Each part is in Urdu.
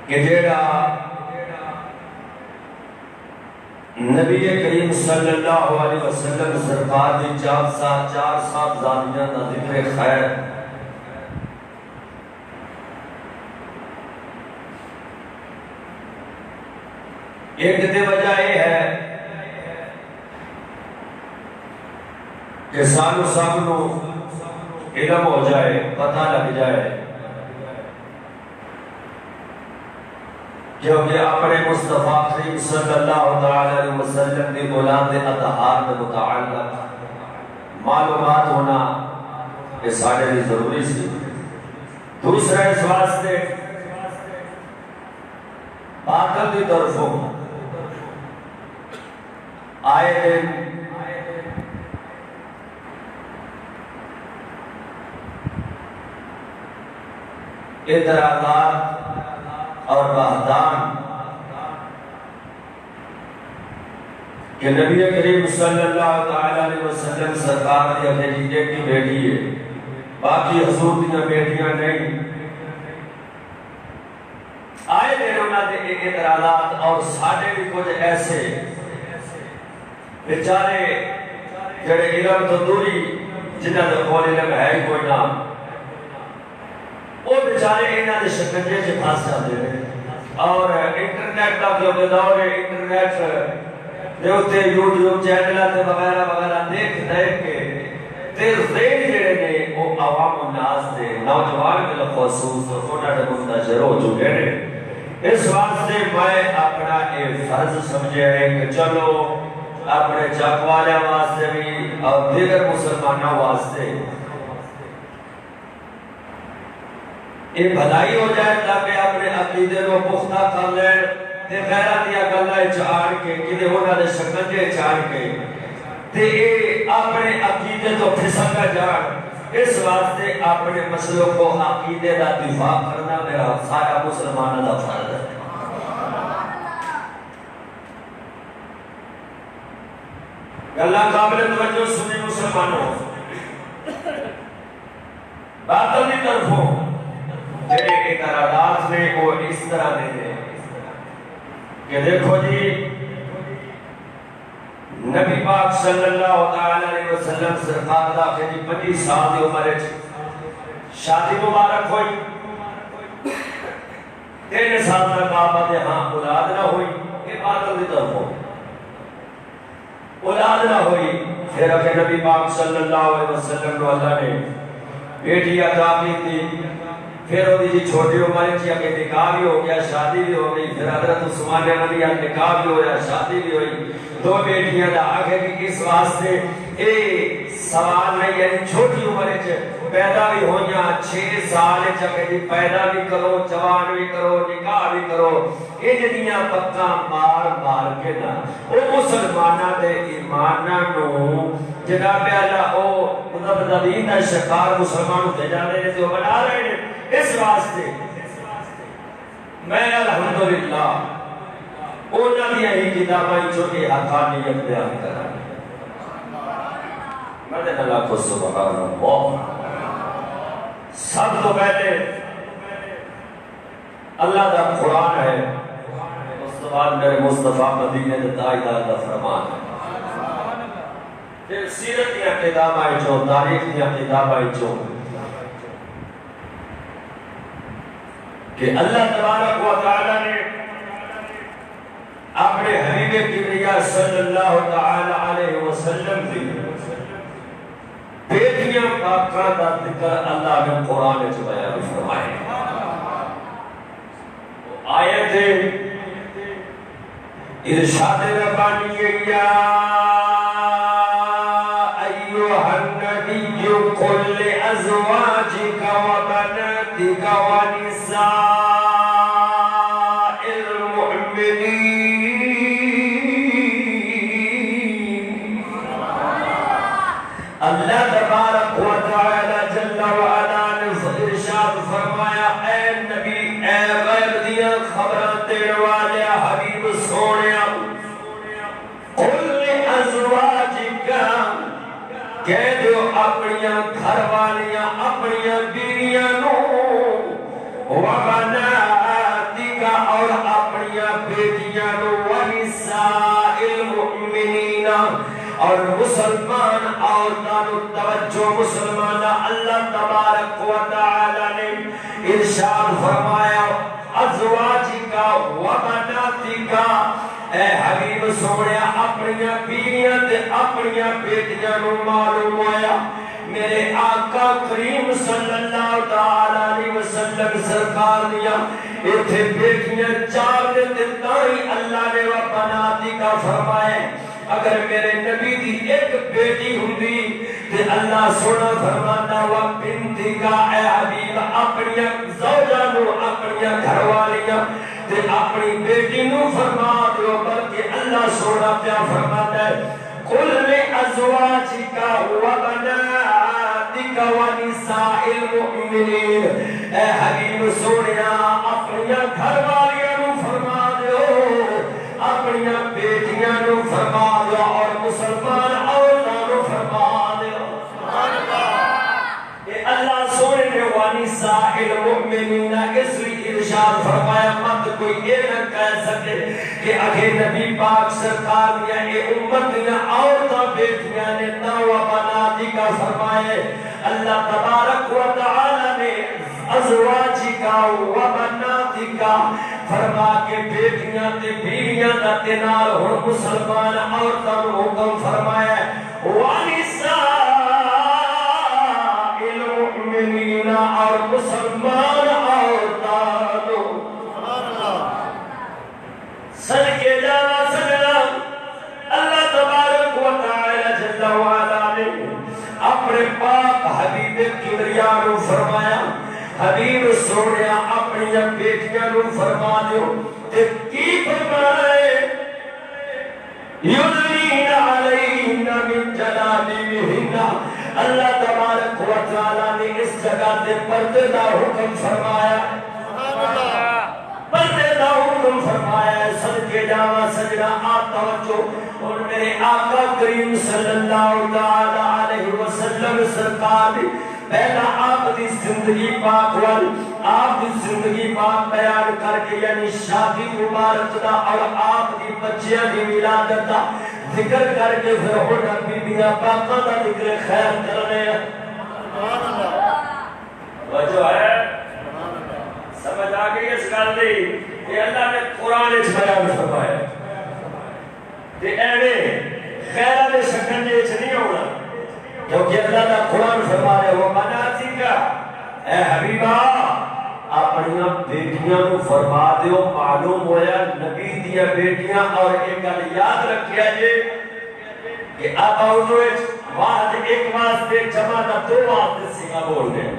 کہ جیڑا نبی کریم صلی اللہ علیہ وسلم سرکار دی چار صاحبزادیاں دا ذکر خیر ایک دے وجہ یہ ہے کہ سانو سب نو علم ہو جائے، پتہ لگ جائے، کیونکہ اپنے مصطفیٰ کریم صلی اللہ علیہ وسلم کی اولاد اطہار میں متعلق معلومات ہونا یہ سارے لیے ضروری سی۔ دوسرا اس واسطے باطل کی طرفوں آئے دن اعتراضات اور بہتان کہ نبی کریم صلی اللہ علیہ وسلم سرکار دی خدیجہ کی بیٹی ہے، باقی حضور دیاں بیٹیاں نہیں۔ آئے دن انہاں دے اعتراضات اور ساڈے بھی کچھ ایسے بیچارے جڑے علم تو دوری جنہاں دا کول علم ہے ہی کوئی نہ، وہ بیچارے انہاں دے شکنجے چ پھنس جاندے نے۔ اور انٹرنیٹ دا جو دور ہے، انٹرنیٹ دے اوتے یوٹیوب چینلاں تے وغیرہ وغیرہ دیکھ کے تے ذہن جڑے نے وہ عوام الناس دے نوجوان بالخصوص انہاں دے منتشر ہو چکے نے۔ اس واسطے میں اپنا ایک فرض سمجھے ہے کہ چلو اپنے چک والے واسطے بھی اور دیگر مسلمانوں واسطے یہ بھلائی ہو جائے تاکہ اپنے عقیدے کو پختہ کر لیں تے غیرت دیا گلاں چاڑ کے کدے انہاں دے شکنجے چاڑ کے تے اے اپنے عقیدے تو پھسل نہ جان۔ اس واسطے اپنے مسئلوں کو عقیدے دا دفاع کرنا میرا سارا مسلمانوں دا فرض ہے۔ اللہ قابل توجہ سنی مسلمانوں، باطل کی طرفوں جڑے اعتراضات نے وہ اس طرح دے ہیں کہ دیکھو جی نبی پاک صلی اللہ علیہ وسلم سرکار دا کہ 25 سال دی عمر وچ شادی مبارک ہوئی، 3 سال تک آپ دے ہاں اولاد نہ ہوئی، یہ باطل کی طرفوں اولاد نہ ہوئی۔ پھر کہ نبی پاک صلی اللہ علیہ وسلم کو اللہ نے بیٹی عطا کی تھی، پھر وہ دی چھوٹی عمر چ کہ نکاح بھی ہو گیا، شادی بھی ہو گئی، پھر حضرت عثمان رضی اللہ نکاح بھی ہویا، شادی بھی ہوئی، 2 بیٹیاں دا آگے بھی۔ اس واسطے اے سوال نہیں یعنی چھوٹی عمر چ پیدا بھی ہویاں، 6 سال چ کہ پیدا بھی کرو، جوان بھی کرو، نکاح بھی کرو، یہ جڑیاں پکاں مار مار کے نا او مسلماناں دے ایماناں نو جناب اللہ او مذہبین دا شکار مسلمانوں تے جاندے نے تے بنا رہے ہیں۔ اس واسطے میں الحمدللہ انہاں دی ہی کتاباں چوں کہ حقانیت بیان کراں۔ مدد اللہ کو سبحان اللہ۔ سب تو پہلے اللہ دا قرآن ہے، اس کے بعد میرے مصطفیٰ مدینے دے تاجدار دا فرمان ہے، پھر سیرت دیا کتاباں چوں، تاریخ دیا کتاباں چوں کہ اللہ تبارک و تعالی نے اپنے حبیب کبریا صلی اللہ تعالی علیہ وسلم کی بیٹیاں پاکاں دا ذکر اللہ نے قرآن میں بیان فرمایا۔ آیت ارشاد ربانی یا ایھا النبی قل لازواجک وبناتک ونساء المؤمنین اللہ تبارک و تعالی جل وعلا نے ارشاد فرمایا اے نبی اے غیب دیا خبراں دینے والے حبیب سونیا قل لازواجک کہہ دیو اپنیاں گھر والیاں اپنیاں بیویاں نو وبناتک اور مسلمان عورتاں نو توجہ مسلمان اللہ تبارک و تعالی نے ارشاد فرمایا ازواجکا و بناتکا اے حبیب سونیا اپنی بیویاں تے اپنی بیٹیاں نو معلوم ہویا میرے آقا کریم صلی اللہ تعالی علیہ وسلم سرکار دیا ایتھے بیٹیاں چار دے تائی اللہ نے و بناتکا فرمائے اگر میرے نبی دی ایک بیٹی ہوندی تے اللہ سونا فرماتا و بنتی کا اے حبیب اپنی زوجہ نو اپنی گھر والیاں تے اپنی بیٹی نو فرما دو بلکہ اللہ سونا کیا فرماتا ہے قل لازواجک و بناتک و نساء المؤمنین اے حبیب سونیا اپنی گھر والیاں نو فرما دو اپنی بیٹیاں نو فرما دو اور مسلمان عورتاں نو فرما دو کہ اللہ سونے نے ونساء المؤمنین اس لیے ارشاد فرمایا مت کوئی یہ نہ کہہ سکے کہ اگے نبی پاک سرکار دیا اے امت دیا عورتاں بیٹیاں نے نو بناتی کا فرمائے اللہ تبارک و تعالی نے ازواجکا و بناتکا فرما کے بیٹیاں تے بیویاں دا تے نال ہن مسلمان عورتاں نو حکم فرمایا ونساء المؤمنین اور مسلمان عورتاں نو صدقے جانا سجنا اللہ تبارک و تعالی جل وعلا نے اپنے پاک حبیب کبریا نو فرمایا حبیب سونیا اپنی بیٹیاں نو فرما دیو تے کی فرمائے یدنین علیہن من جلابیبہن اللہ تبارک و تعالی نے اس جگہ تے پردے دا حکم فرمایا پردے دا حکم فرمایا صدقے جاواں سجنا آپ توجہ اور میرے آقا کریم صلی اللہ تعالی علیہ وسلم سرکار پہلا آپ دی زندگی پاک وال آپ دی زندگی پاک بیان کر کے یعنی شادی مبارک دا اور آپ دی بچیاں دی ولادت دا ذکر کر کے پھر ہونا بیبیاں پاکاں دا ذکر خیر کرنے وجہ ہے سمجھ آ گئی اس گل دی کہ اللہ نے قرآن وچ بیان فرمایا تے ایویں خیراں دے شکل وچ نہیں ہونا کیونکہ اللہ کا قرآن فرما رہے وہ بناتکا اے حبیبہ اپنی بیٹیاں کو فرما دیو معلوم ہویا نبی دیا بیٹیاں اور ایک گل یاد رکھیا جے کہ آپ اردوچ واحد ایک واسطے جمع دا دو واسطے سیگا بول دیں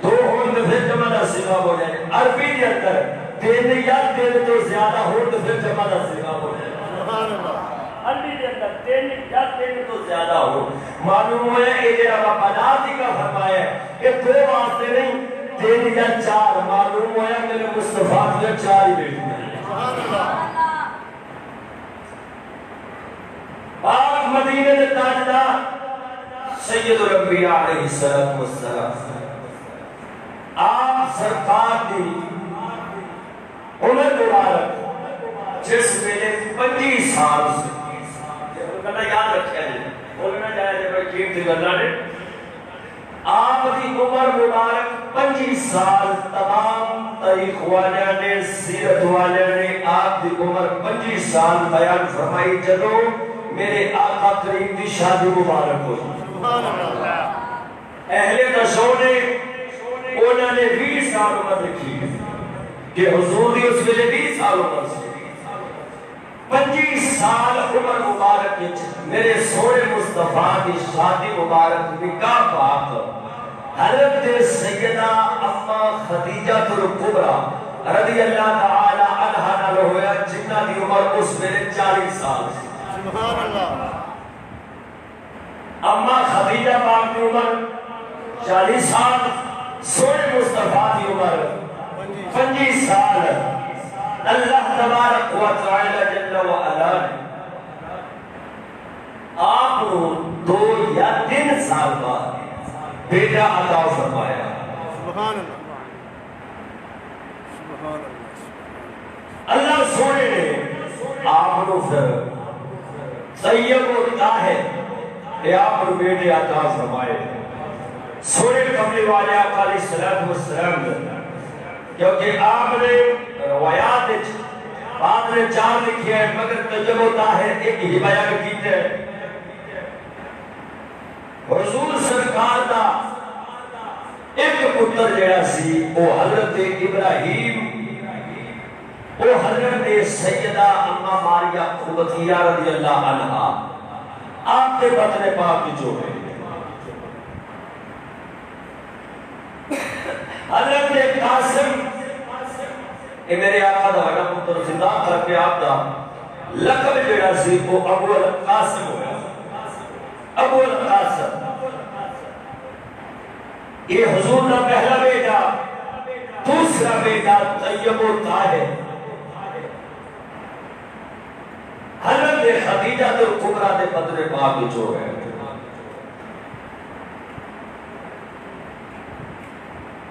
دو ہوند پھر جمع دا سیگا بول دیں عربی دی اندر تین یا تین تو زیادہ ہوند پھر جمع دا سیگا بول دیں سبحان اللہ عربی دے اندر تین یا تین تو زیادہ ہو معلوم ہوا ہے یہ جڑا بناتی کا فرمایا ہے کہ دو واسطے نہیں تین یا چار معلوم ہوا ہے میرے مصطفیٰ کے چار ہی بیٹے سبحان اللہ پاک مدینے کے تاجدار سید الانبیاء علیہ الصلوۃ والسلام آپ سرکار دی عمر مبارک جس ویلے 25 سال سے کہنا یاد رکھیا جائے بولنا جائے جائے بھائی قیمتی گلا نے آپ کی عمر مبارک 25 سال تمام تاریخ والیاں نے سیرت والیاں نے آپ کی عمر 25 سال بیان فرمائی جدوں میرے آقا کریم کی شادی مبارک ہوئی اہل نشو نے انہوں نے 20 سال عمر رکھی کہ حضور دی اس ویلے 20 سال عمر سے 25 سال عمر مبارک میرے سونے مصطفیٰ کی شادی مبارک نکاح پاک حضرت سیدہ اما خدیجہ الکبریٰ رضی اللہ تعالی عنہا نال ہویا جنہ دی عمر اس میرے 40 سال سبحان اللہ اما خدیجہ پاک کی عمر 40 سال سونے مصطفیٰ کی عمر 25 سال اللہ تبارک و تعالی جل و علا آپ کو 2 یا 3 سال بعد بیٹا عطا فرمایا سبحان اللہ سبحان اللہ اللہ سونے نے آپ کو پھر طیب و طاہر اے آپ کو بیٹے عطا فرمائے سونے کملی والے آقا علیہ السلام کیونکہ آپ نے روایات آپ نے چار لکھی ہے مگر تجربہ طاہر ایک ہی بیان کیتے ہیں حضور سرکار دا ایک پتر جڑا سی وہ حضرت ابراہیم وہ حضرت سیدہ اما ماریا قبطیہ رضی اللہ عنہ آپ کے بطن پاک جو ہے حضرت قاسم اے میرے آقا دا بڑا پتر زندہ کر کے آپ دا لقب جڑا سی وہ ابو القاسم ہویا ابو القاسم یہ حضور کا پہلا بیٹا دوسرا بیٹا طیب و طاہر حضرت خدیجہ کبریٰ دے بدر پاک جو ہے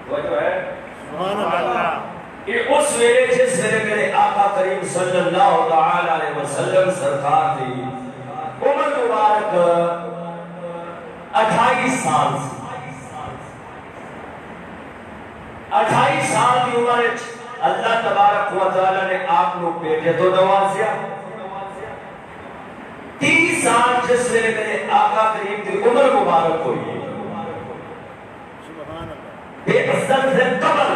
وہ جو ہے سبحان اللہ یہ اس ویلے جس ویلے میرے آقا کریم صلی اللہ تعالی علیہ وسلم سرکار دی عمر مبارک 28 سال سی 28 سال کی عمر اللہ تبارک و تعالی نے آپ کو بیٹے تو نوازیا 30 سال جس ویلے میرے آقا کریم کی عمر مبارک ہوئی بے عزت سے قبل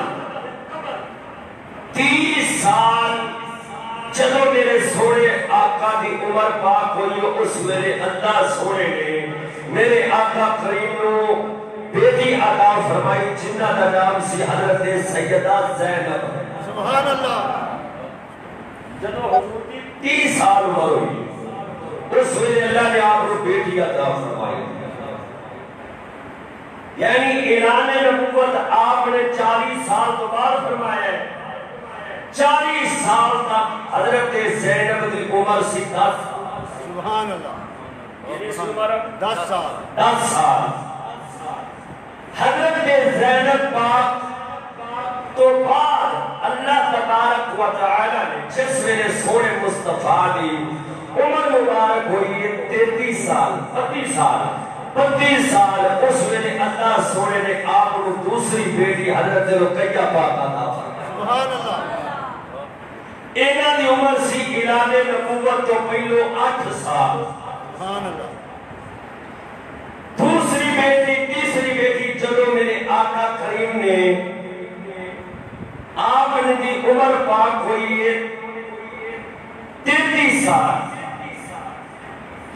30 سال چلو میرے سونے آقا دی عمر پاک ہوئی اس ویلے اللہ سونے نے میرے آقا کریم کو بیٹی عطا فرمائی جنہ کا نام سی حضرت سیدہ زینب سبحان اللہ جنہوں حضور کی 30 سال عمر ہوئی اس ویلے اللہ نے آپ کو بیٹی عطا فرمائی یعنی اعلان نبوت آپ نے 40 سال تو بعد فرمایا ہے 40 سال تک حضرت زینب کی عمر سی 10 سبحان اللہ 10 سال 10 سال حضرت زینب پاک تو بعد اللہ تبارک و تعالی نے جس ویلے سونے مصطفیٰ دی عمر مبارک ہوئی 33 سال 32 سال اس ویلے اللہ سونے نے آپ کو دوسری بیٹی حضرت رقیہ پاک عطا فرمائی سبحان اللہ انہاں دی عمر سی اعلان نبوت تو پہلو 8 سال سبحان اللہ دوسری بیٹی تیسری بیٹی جدو میرے آقا کریم نے آپ نے دی عمر پاک ہوئی ہے 33 سال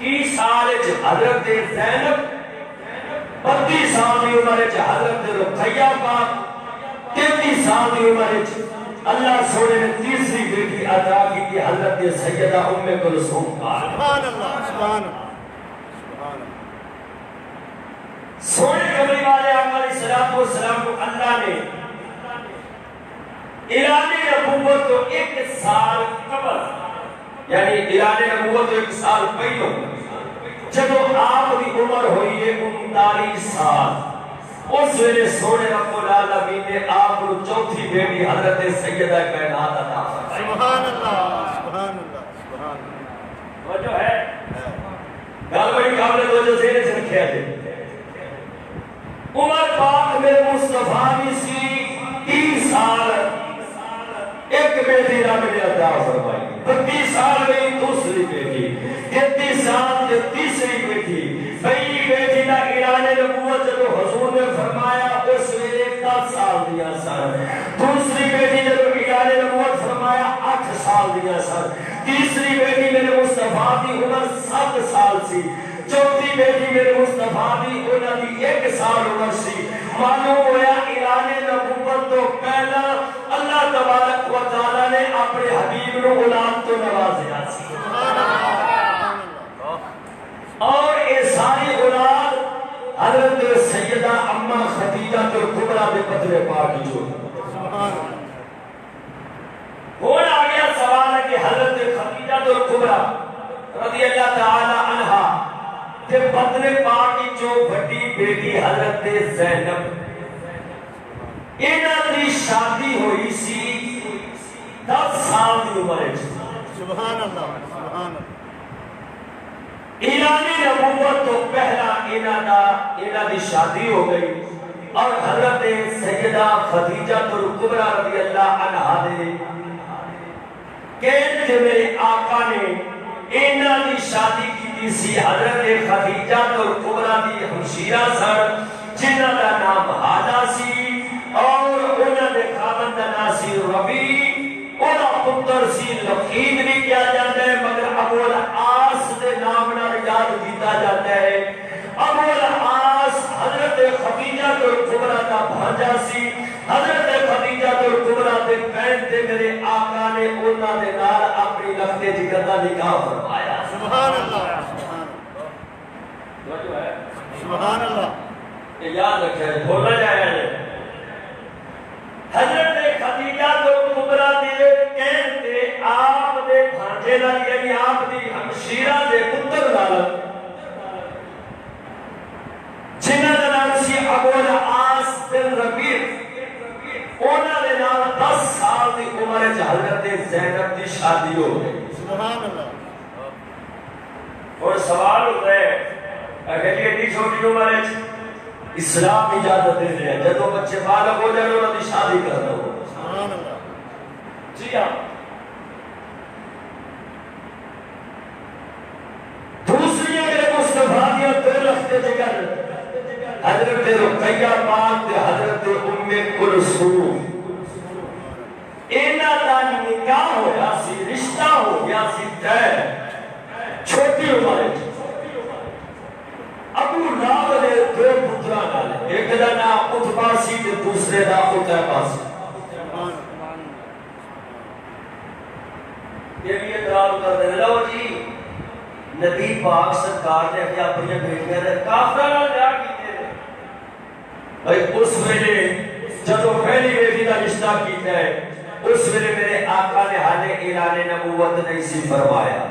30 سال حضرت زینب 32 سال دی عمر حضرت رقیہ پاک 33 سال دی عمر اللہ سونے نے تیسری بیٹی عطا کی تھی حضرت سیدہ ام کلثوم پاک سبحان اللہ سبحان اللہ سونے کملی والے آقا علیہ السلام کو اللہ نے اعلان نبوت تو 1 سال قبل یعنی اعلان نبوت تو 1 سال پہلو جب آپ کی عمر ہوئی ہے 39 سال اس ویلے سونے رب العالمین نے آپ کو چوتھی بیٹی حضرت سیدہ کائنات عطا فرمائی سبحان اللہ سبحان اللہ سبحان اللہ وہ جو ہے گل بڑی قابل توجہ ذہن سے رکھے تھے عمر پاک میں مصطفیٰ بھی سی 30 سال ایک بیٹی رب نے عطا فرمائی 32 سال میں دوسری بیٹی 33 سال میں تیسری بیٹی پہلی بیٹی کا اعلان نبوت جب حضور نے فرمایا اس ویلے 10 سال دیا سر دوسری بیٹی جب اعلان نبوت فرمایا 8 سال دیا سر تیسری بیٹی میرے مصطفیٰ کی عمر 7 سال سی چوتھی بیٹی میرے مصطفیٰ دی انہاں دی 1 سال عمر سی معلوم ہویا اعلان نبوت تو پہلا اللہ تبارک و تعالی نے اپنے حبیب نو اولاد تو نوازیا سی اور اے ساری اولاد حضرت سیدہ اما خدیجہ کبریٰ دے بدر پاک جو ہون آ گیا سوال ہے کہ حضرت خدیجہ کبریٰ رضی اللہ تعالی عنہ کہ بدر پاک کی جو بڑی بیٹی حضرت زینب انہاں دی شادی ہوئی سی 10 سال دی عمر وچ سبحان اللہ سبحان اللہ اعلان نبوت تو پہلا انہاں دی شادی ہو گئی اور حضرت سیدہ خدیجہ کبریٰ رضی اللہ عنہا دے کہ میرے آقا نے انہاں دی شادی کی سی حضرت خدیجہ کبریٰ دی ہمشیرہ سن جنہاں دا نام ہالہ سی اور انہاں دے خاوند دا نام سی ربیع انہاں پتر سی لقید بھی کیا جاتا ہے مگر ابو العاص دے نام نال یاد کیتا جاتا ہے ابو العاص حضرت خدیجہ کبریٰ دا بھانجا سی حضرت خدیجہ کبریٰ دے بہن تے میرے آقا نے انہاں دے نال اپنی لخت جگر دا نکاح فرمایا سبحان اللہ سبحان اللہ یہ یاد رکھے بھولا جائے حضرت خدیجہ کبریٰ دے کہتے آپ دے بھانجے نال یعنی آپ دی ہمشیرہ دے پتر نال جنہاں دا نام سی ابو العاص بن ربیع انہاں دے نال 10 سال دی عمر وچ حضرت زینب دی شادی ہو گئی سبحان اللہ اور سوال ہوتا ہے اگر یہ اتنی چھوٹی عمر وچ اسلام اجازت دے دے جدوں بچے بالغ ہو جائے انہاں دی شادی کر دو سبحان اللہ جی ہاں دوسری اگر مصطفیٰ دیا دو لخت جگر حضرت رقیہ پاک تے حضرت ام کلثوم انہاں دا نکاح ہویا سی رشتہ ہو گیا سی طے چھوٹی عمر وچ ابو لہب نے دو پتراں نال ایک دا نام عتبہ سی تے دوسرے دا عتیبہ سی یہ بھی اعتراض کر دے لو جی نبی پاک سرکار نے کہ اپنی بیٹیاں دے کافراں نال بیاہ کیتے نے بھائی اس ویلے جدوں پہلی بیٹی دا رشتہ کیتا ہے اس ویلے میرے آقا نے حالے اعلان نبوت نہیں سی فرمایا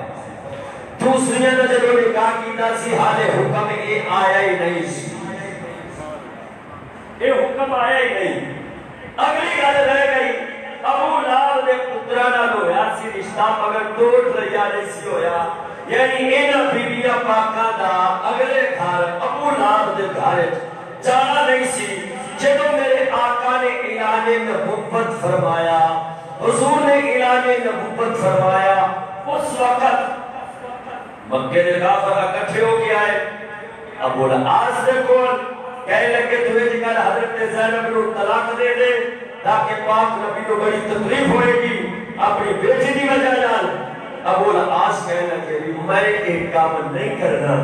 دوسری نے جدوں نکاح کیتا سی حالے حکم یہ آیا ہی نہیں سی یہ حکم آیا ہی نہیں اگلی گل رہ گئی ابو لہب دے پتراں نال ہویا سی رشتہ مگر ٹوٹ لیا نہیں سی ہویا یعنی انہاں بیبیاں پاکاں دا اگلے گھر ابو لہب دے گھر جانا نہیں سی جدوں میرے آقا نے اعلان نبوت فرمایا حضور نے اعلان نبوت فرمایا اس وقت مکے دے کافر اکٹھے ہو کے آئے ابو العاص دے کول کہنے لگے تمہیں جگہ حضرت زینب کو طلاق دے دے تاکہ پاک نبی کو بڑی تکلیف ہوئے گی اپنی بیٹی دی وجہ نال ابو العاص کہنے لگے میں ایک کام نہیں کرنا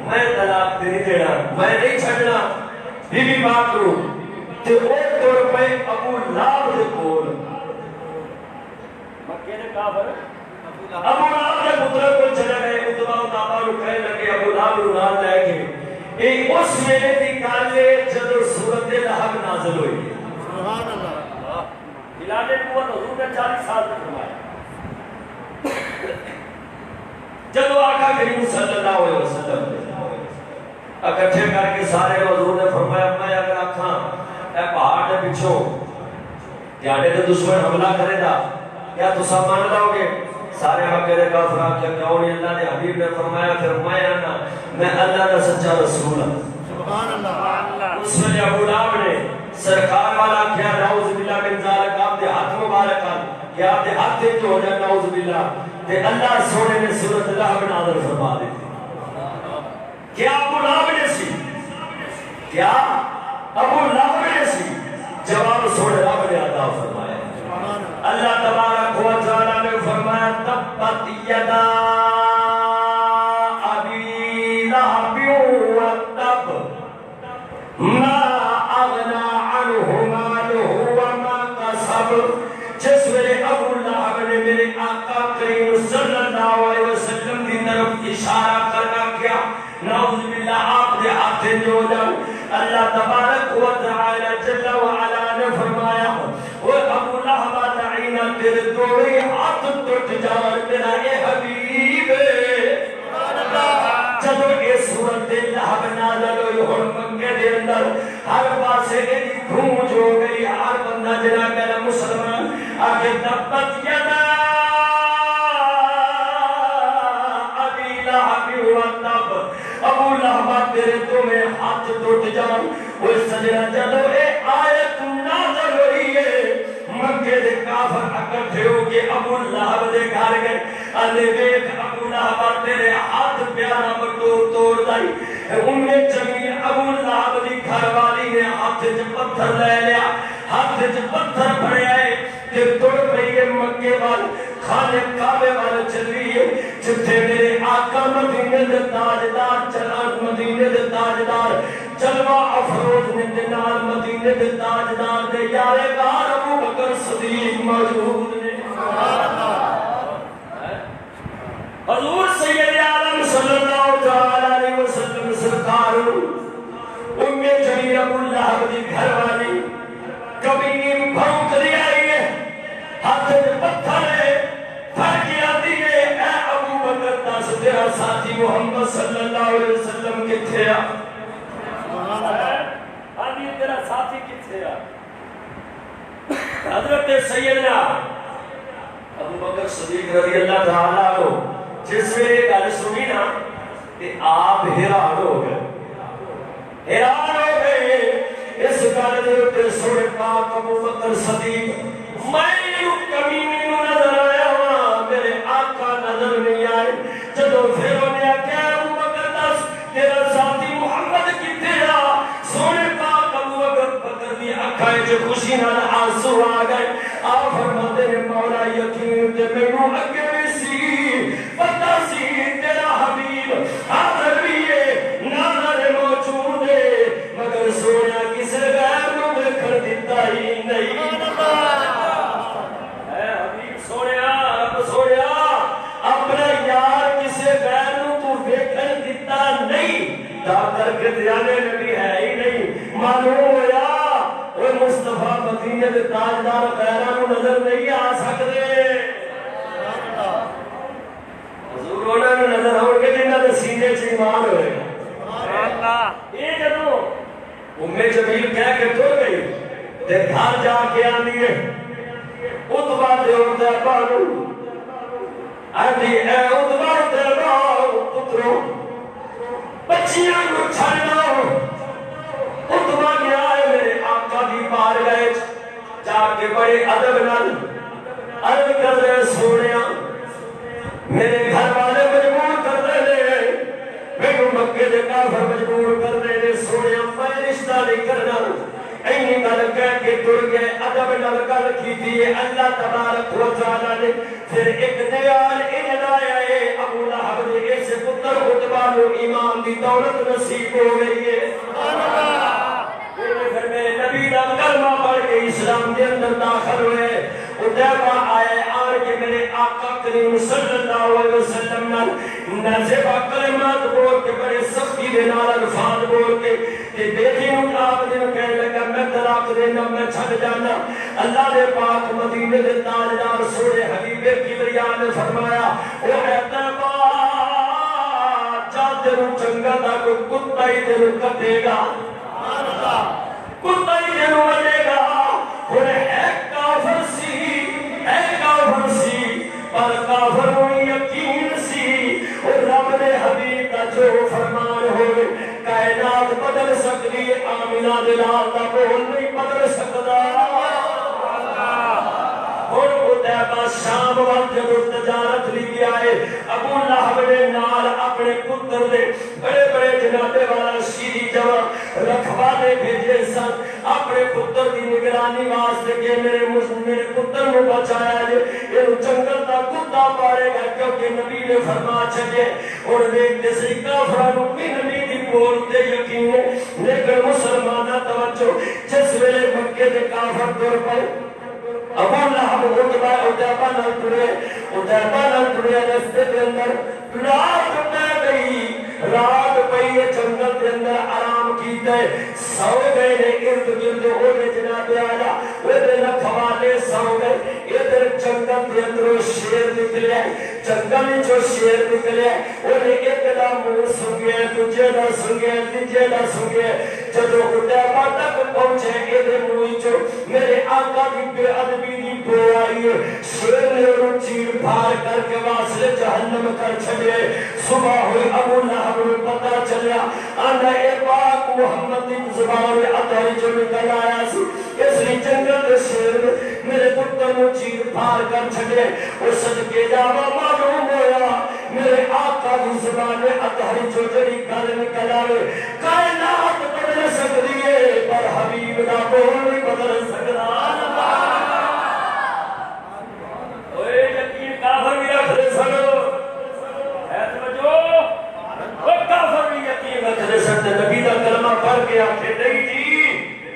میں طلاق نہیں دینا میں نہیں چھڑنا بی بی پاک کو تے اور طور پہ ابو لہب دے کول مکے دے کافر ابو لہب دے پتر کو چلے گئے عتبہ و تابہ کو کہنے لگے ابو لہب کو نال لے کے ایک اس ویلے دی گل ہے جدوں سورۃ لہب نازل ہوئی سبحان اللہ اعلان نبوت حضور نے 40 سال تک فرمایا جدوں آقا کریم صلی اللہ علیہ وسلم اکٹھے کر کے سارے حضور نے فرمایا میں اگر آکھاں اے پہاڑ دے پچھوں تیاڈے تے دشمن حملہ کرے گا کیا تساں مان لو گے سارے مکے دے کافر کیا کیوں نہیں اللہ دے حبیب نے فرمایا پھر میں اللہ دا سچا رسول ہوں سبحان اللہ اس ویلے ابو لہب نے سرکار والا کیا نعوذ باللہ من ذالک آپ دے ہاتھ مبارک کیا آپ دے ہاتھ تے جو ہو جائے نعوذ باللہ تے اللہ سونے نے سورۃ لہب نازل فرما دی کیا ابو لہب نے سی کیا ابو لہب نے سی جواب سونے رب نے عطا فرمایا اللہ تبارک و تعالی نے فرمایا تبت یدا ابی لہب و تب ما اغنا عنہ مالہ وما کسب جس ویلے ابو لہب نے میرے آقا کریم صلی اللہ علیہ وسلم کی طرف اشارہ کرنا کیا نعوذ باللہ آپ دے ہاتھ جو جاؤ اللہ تبارک و تعالی جل و علا نے فرمایا وہ ابو لہب تعین تیرے مکے دے کافر اکٹھے ہو کے ابو لہب دے گھر گئے اندے ویکھ ابو لہب تیرے ہاتھ پیارا بٹور توڑ دائی جمیل ابو لہب دی گھر والی نے ہاتھ وچ پتھر لے لیا ہاتھ وچ پتھر پھڑے آئے کہ توڑ پئی ہے مکے وال خانے کعبے وال چلی ہے جتھے میرے آقا مدینے دے تاجدار چلان مدینے دے تاجدار جلوہ افروز نے نال مدینے دے تاجدار دے یارے گار ابو بکر صدیق موجود نے حضور سید عالم صلی اللہ علیہ وسلم سرکار جمیل ابو لہب دی گھر والی کبھی بھونک دیا ہے ہاتھ پتھر ہے پھڑ کے آتی ہے اے ابو بکر دس تیرا ساتھی محمد صلی اللہ علیہ وسلم کتھے آ آدھی تیرا ساتھی کتھے آ حضرت سیدنا ابو بکر صدیق رضی اللہ تعالیٰ عنہ جس میں یہ گل سنی نا کہ آپ حیران ہو گئے اس گل دے اوپر سونے پاک ابو بکر صدیق میں کمینی نو نظر آیا ہوا میرے آقا نظر نہیں آئے جدو پھر انہیں آکھیا ابو بکر دس تیرا ساتھی محمد کتھے آ سونے پاک ابو بکر دی اکھاں وچ خوشی نال آنسو آ گئے آپ فرماتے ہیں مولا یقین تے مینوں اگے بھی سی پتہ سی تیرا حبیب حاضر بھی ہے نظر موجود ہے مگر سونا کسے غیر نو دیکھن دیتا ہی نہیں اے حبیب سونیا رب سونیا اپنا یار کسے غیر نو تو دیکھن دیتا نہیں تا کر کے دیانے نبی ہے ہی نہیں معلوم ہویا وہ مصطفیٰ مدینے دے تاجدار غیراں نو نظر نہیں آ سکدے حضور انہاں نو نظر آؤ گے جنہاں دے سینے وچ ایمان ہوئے گا یہ جدوں جمیل کہہ کے تر گئی تے گھر جا کے آندی ہے اتبا دے اتبا نو آندی اے اتبا اتبا پترو بچیاں نو چھڑ لو اتبا گیا ہے میرے آقا دی بارگاہ وچ جا کے بڑے ادب نال عرض کر رہے سونیا میرے گھر والے مجبور کر رہے میرے مکے دے کافر مجبور کر رہے سونیا میں رشتہ نہیں کرنا اینی گل کہہ کے ٹر گئے ادب نال گل کیتی ہے اللہ تبارک و تعالی نے پھر ایک دیال ان لایا ہے ابو لہب نے اس پتر اتبا نو ایمان دی دولت نصیب ہو گئی ہے سبحان اللہ پھر میرے نبی دا کلمہ پڑھ کے اسلام کے اندر داخل ہوئے اتبا آئے آن کے میرے آقا کریم صلی اللہ علیہ وسلم نازبہ کلمات بول کے بڑے سختی دے نال الفاظ بول کے کہ بیٹی نو آپ دن کہنے لگا میں طلاق دینا میں چھڑ جانا اللہ نے پاک مدینے دے تاجدار سونے حبیب کبریا نے فرمایا او اتبا جا تیرو چنگا دا کوئی کتا ہی تیرو کٹے گا کتا ہی تیرو وڈے گا اور ہے کافر سی پر کافر ہوئی یقین سی اور رب نے حبیب کا جو فرمان ہوئے کائنات بدل سکتی ہے آمینہ دلال کا بول نہیں بدل سکتا اور اتبا شام وقت جب تجارت لی آئے ابو لہب نے نال اپنے پتر دے بڑے بڑے جنابے والا شیری جمع رکھوانے بھیجے سن اپنے پتر دی نگرانی واسطے کہ میرے پتر نو بچایا جے یہ جنگل دا کتا پارے گا کیونکہ نبی نے فرما چھجے اور دیکھتے سے کافرانو بھی نبی دی بولتے یقین ہے لیکن مسلمانہ توجہ جس ویلے مکے دے کافر دور پر ابو لہب اتبا نال ٹرے رستے کے اندر رات پہ گئی رات پئی جنگل کے اندر آرام کیتے سو گئے نے ارد گرد ہونے جناب آیا ادھر رکھوالے سو گئے ادھر جنگل کے اندر شیر نکلے جنگل جو شیر نکلے انہیں ایک دا منہ سنگے تجھے دا سنگے تجھے دا سنگے جدو اتبا تک پہنچے ادھر منہ جو میرے آقا دی بے ادبی دی بو آئی شیر نے انہوں چیر بھار کر کے واسلے جہنم کر چھڑے صبح ہوئی ابو لہب میں پتہ چلیا آنا اے پاک محمد کی زبان میں عطائی جو نکل آیا سی اس لیے جنگل دے شیر میرے دے اس صدقے جاوا معلوم ہویا میرے آقا دی زبان اطہر جو جڑی گل نکل آوے کائنات بدل سکدی ہے پر حبیب دا بول نہیں بدل سکدا اوے یقین کافر بھی رکھ دے سکو ہے توجہ او کافر بھی یقین رکھ دے سکتے نبی دا کلمہ پڑھ کے آکھے نہیں جی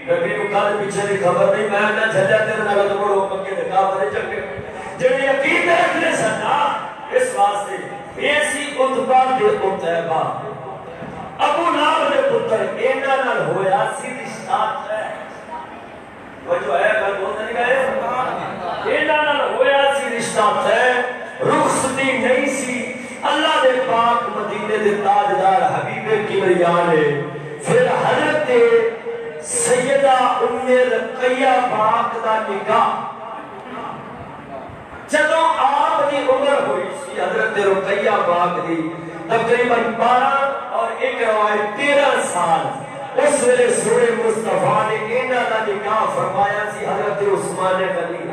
نبی کو کل پیچھے دی خبر نہیں میں نہ جھلیا تیرے نال تو بڑو پکے تے کافر چنگے جڑے یقین رکھ دے سکنا اس واسطے ایسی عتبہ دے عتیبہ ابو لہب دے پتر انہاں نال ہویا سی رشتہ ہے وہ جو ہے گل بولتے نہیں گئے انہاں نال ہویا سی رشتہ ہے رخصتی نہیں سی اللہ دے پاک مدینے دے تاجدار حبیب کبریا نے پھر حضرت سیدہ ام رقیہ پاک دا نکاح جدوں آپ دی عمر ہوئی سی حضرت رقیہ پاک دی تقریباً 12 اور ایک روایت 13 سال اس ویلے سورہ مصطفیٰ نے انہاں دا نکاح فرمایا سی حضرت عثمان غنی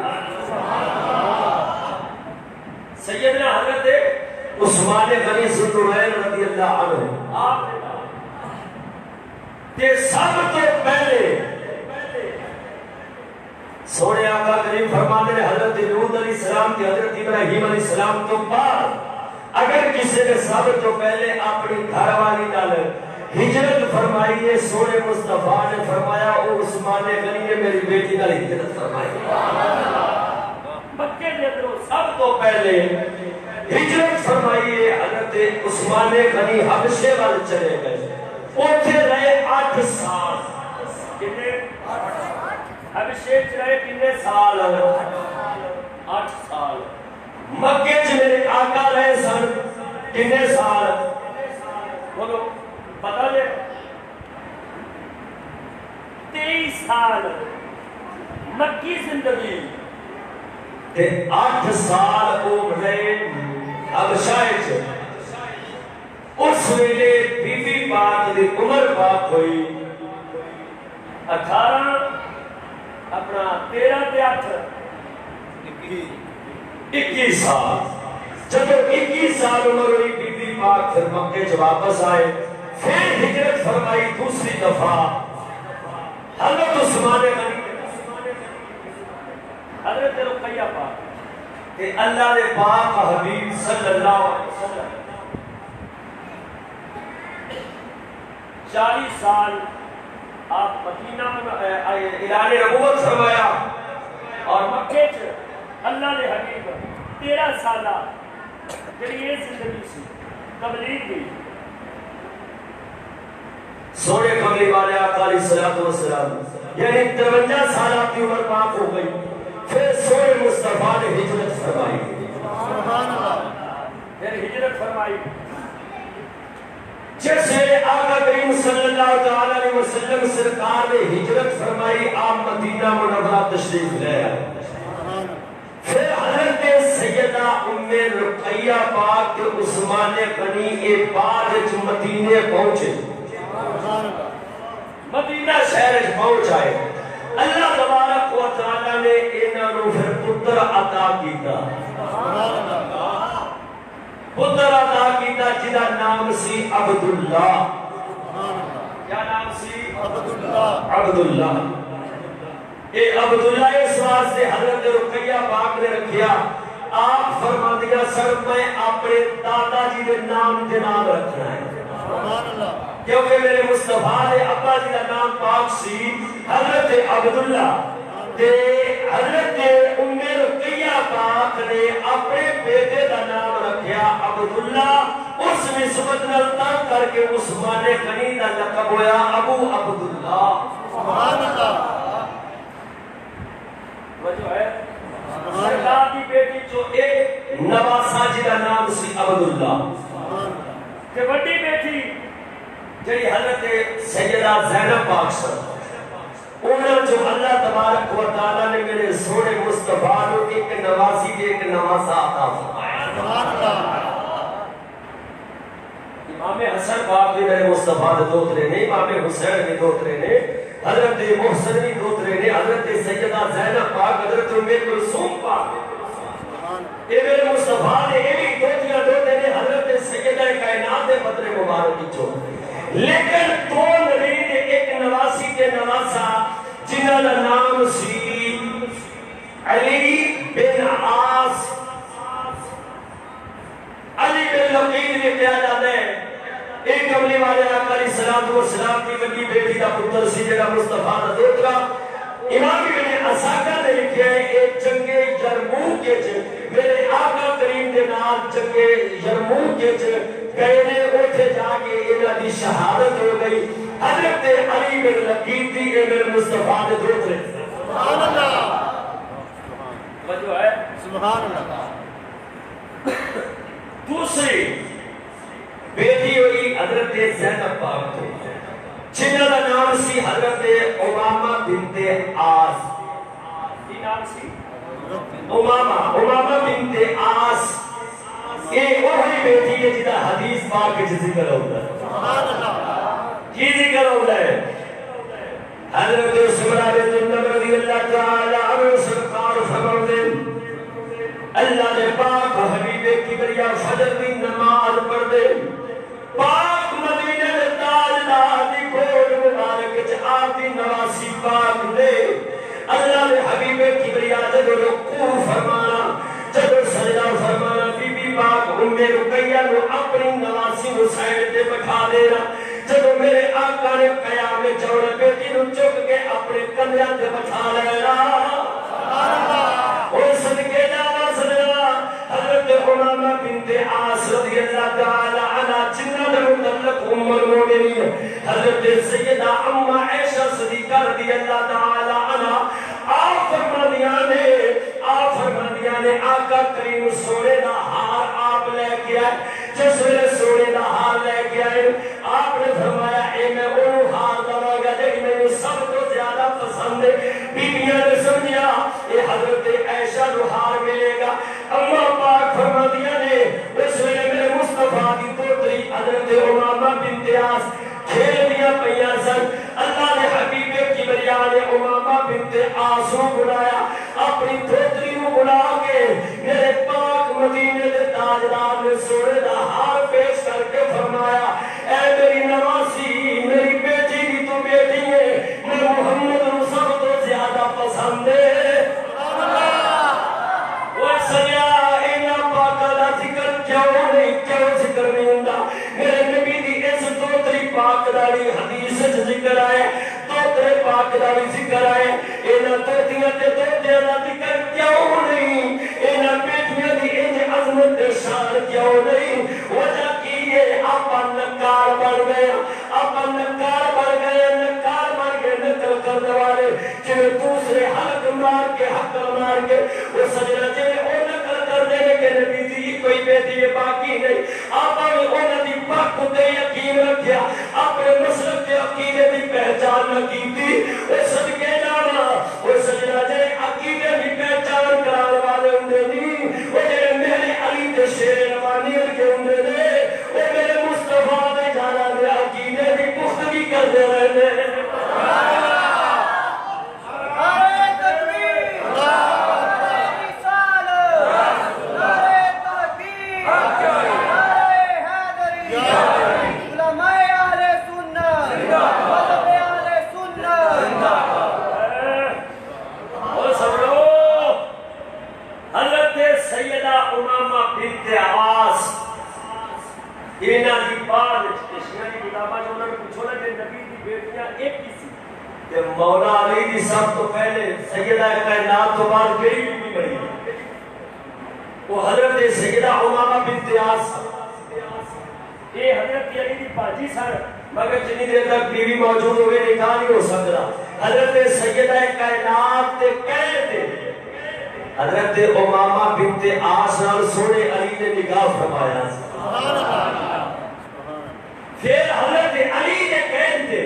سیدنا حضرت عثمان غنی ذوالنورین رضی اللہ عنہ آپ کہ سب تو پہلے سونے آقا کریم فرمانے نے حضرت لوط علیہ السلام کی حضرت ابراہیم علیہ السلام تو بعد اگر کسی نے سب تو پہلے اپنی گھر والی نال ہجرت فرمائی ہے سونے مصطفیٰ نے فرمایا او عثمان غنی نے میری بیٹی نال ہجرت فرمائی مکے دے اندر سب تو پہلے ہجرت فرمائی ہے حضرت عثمان غنی حبشے وال چلے گئے اوتھے رہے 8 سال کتنے حبشے چ رہے کتنے سال 8 سال مکے چ میرے آقا رہے سن کتنے سال بولو پتہ لے 23 سال مکی زندگی تے 8 سال وہ رہے حبشہ چ اس ویلے بی بی پاک دی عمر پاک ہوئی 18 اپنا 13 تے 8 21 سال جب 21 سال عمر ہوئی بی بی پاک پھر مکے سے واپس آئے پھر ہجرت فرمائی دوسری دفعہ حضرت عثمان غنی حضرت رقیہ پاک کہ اللہ نے پاک حبیب صلی اللہ علیہ وسلم 40 سال آپ مدینہ میں اعلان نبوت فرمایا اور مکے چ اللہ نے حبیب 13 سالہ جڑی یہ زندگی سی تبلیغ دی سونے کملی والے آقا علیہ الصلوۃ والسلام یعنی 53 سال آپ کی عمر پاک ہو گئی پھر سونے مصطفیٰ نے ہجرت فرمائی سبحان اللہ پھر ہجرت فرمائی جیسے آقا کریم صلی اللہ علیہ وسلم سرکار نے ہجرت فرمائی آپ مدینہ منورہ تشریف لے آئے پھر حضرت سیدہ ام رقیہ پاک عثمان غنی کے بعد مدینے پہنچے مدینہ شہر پہنچ آئے اللہ تبارک و تعالی نے انہاں نوں پھر پتر عطا کیتا پتر عطا کیتا جدا نام سی عبداللہ کیا نام سی عبداللہ اے عبداللہ اس واسطے حضرت رقیہ پاک نے رکھیا آپ فرما دیا سر میں اپنے دادا جی کے نام کے نام رکھنا ہے کیونکہ میرے مصطفیٰ نے ابا جی کا نام پاک سی حضرت عبداللہ تے حضرت ام رقیہ پاک نے اپنے بیٹے کا نام رکھیا عبداللہ اس نسبت نال تنگ کر کے عثمان غنی کا لقب ہویا ابو عبداللہ سبحان اللہ وہ جو ہے سرکار کی بیٹی جو ایک نواسہ جی کا نام سی عبداللہ کہ بڑی بیٹی جڑی حضرت سیدہ زینب پاک صاحب انہوں جو اللہ تبارک و تعالیٰ نے میرے سونے مصطفیٰ کو ایک نواسی دے ایک نواسہ عطا فرمایا امام حسن پاک بھی میرے مصطفیٰ دے دوترے نے امام حسین بھی دوترے نے حضرت محسن بھی دوترے نے حضرت سیدہ زینب پاک حضرت ام کلثوم پاک یہ میرے مصطفیٰ نے یہ بھی دوتیاں دو دینے حضرت سیدہ کائنات دے بدر مبارک کی چھو لیکن دو نبی نے ایک نواسی کے نواسا جنہاں دا نام سی علی بن عاص علی بن لقید بھی کیا جاتا ہے ایک کملی والے آقا علیہ السلام کی وڈی بیٹی دا پتر سی جڑا مصطفیٰ دا دوترا امام ابن اساکر نے لکھے ہیں ایک جنگے یرموک کے میرے آقا کریم دے نام جنگے یرموک کے گئے نے اٹھے جا کے انہاں دی شہادت ہو گئی حضرت علی بن لقید دی میرے مصطفیٰ دے دوترے سبحان اللہ وجہ ہے سبحان اللہ دوسری بیٹی ہوئی حضرت زینب پاک تو جنہاں دا نام سی حضرت امامہ بنت عاص کی نام سی امامہ بنت عاص یہ وہی بیٹی ہے جنہاں حدیث پاک کے ذکر ہوتا ہے سبحان اللہ کی ذکر ہوتا ہے حضرت سمرہ بنت النبی رضی اللہ تعالی عنہ سرکار فرماتے اللہ نے پاک حبیب کبریا فجر دی نماز پڑھ دے پاک مدینہ دے تاجدار دی گھوڑ مبارک چ آپ دی نواسی پاک نے اللہ نے حبیب کبریا جب رکوع فرمانا جب سجدہ فرمانا بی بی پاک ام رقیہ نو اپنی نواسی نو سائڈ تے بٹھا دینا جب میرے آقا نے قیام چوڑ بیٹی نو چک کے اپنے کندھیاں تے بٹھا لینا سبحان اللہ اور صدقے جاوا سجنا حضرت امامہ بنت عاص رضی اللہ تعالی عنہ جنہاں دے متعلق ام المؤمنین حضرت سیدہ اما عائشہ صدیقہ رضی اللہ تعالی عنہ آپ فرماندیاں نے آقا کریم سونے دا ہار آپ لے کے آئے جس ویلے سونے دا ہار لے کے آئے آپ نے فرمایا اے میں انہوں ہار دواں گا جڑی میں سب تو زیادہ پسند ہے بیویاں نے سمجھا یہ حضرت عائشہ نو ہار ملے گا اما پاک فرماندیاں نے اس ویلے میرے مصطفیٰ دی پوتری حضرت امامہ بنت عاص کھیل دیا پیا سن اللہ نے حبیب کبریا نے امامہ بنت عاص کو بلایا اپنی پوتری کو بلا کے میرے پاک مدینے دے تاجدار نے سونے دا ہار پیش کر کے فرمایا اے میری نواسی میری بیٹی کی تو بیٹی ہے میں محمد نو سب تو زیادہ پسند ہے وہ سجا اینا پاکا دا ذکر کیوں ذکر نہیں ہوندا میرے نبی دی اس دوتری پاک داری حدیث ذکر آئے دوترے پاک داری ذکر آئے اینا دوتیاں تے دوتیاں دا ذکر کیوں نہیں اینا بیٹیاں دی انج عظمت شان کیوں نہیں وجہ کی ہے آپا نکار بن گیا آپا نکار بن گیا نکار بن گئے نکل کرنے والے جنہیں دوسرے حق مار کے وہ سجنہ جنہیں او نکل کر دینے کے نبی دی کوئی بیٹی ہے باقی نہیں آپا نے انہوں دی پاک تے یقین رکھیا اپنے مسلک کے عقیدے دی پہچان نہ کی تھی وہ صدقے جانا وہ سجنہ جنہیں عقیدے دی پہچان کرانے والے ہوں نہیں وہ جنہیں میرے علی دے شیر نوانی کے ہوں نے وہ میرے مصطفیٰ دے جانا دے عقیدے دی پختگی کر دے رہے ہیں مولا علی دی سب تو پہلے سیدہ کائنات تو بعد کئی بھی بڑی وہ حضرت سیدہ امامہ بنت عاص یہ حضرت علی دی باجی سر مگر جنی دیر تک بیوی موجود ہوئے نکاح نہیں ہو سکتا حضرت سیدہ کائنات تے کہتے حضرت امامہ بنت عاص نال سونے علی نے نکاح فرمایا پھر حضرت علی نے کہتے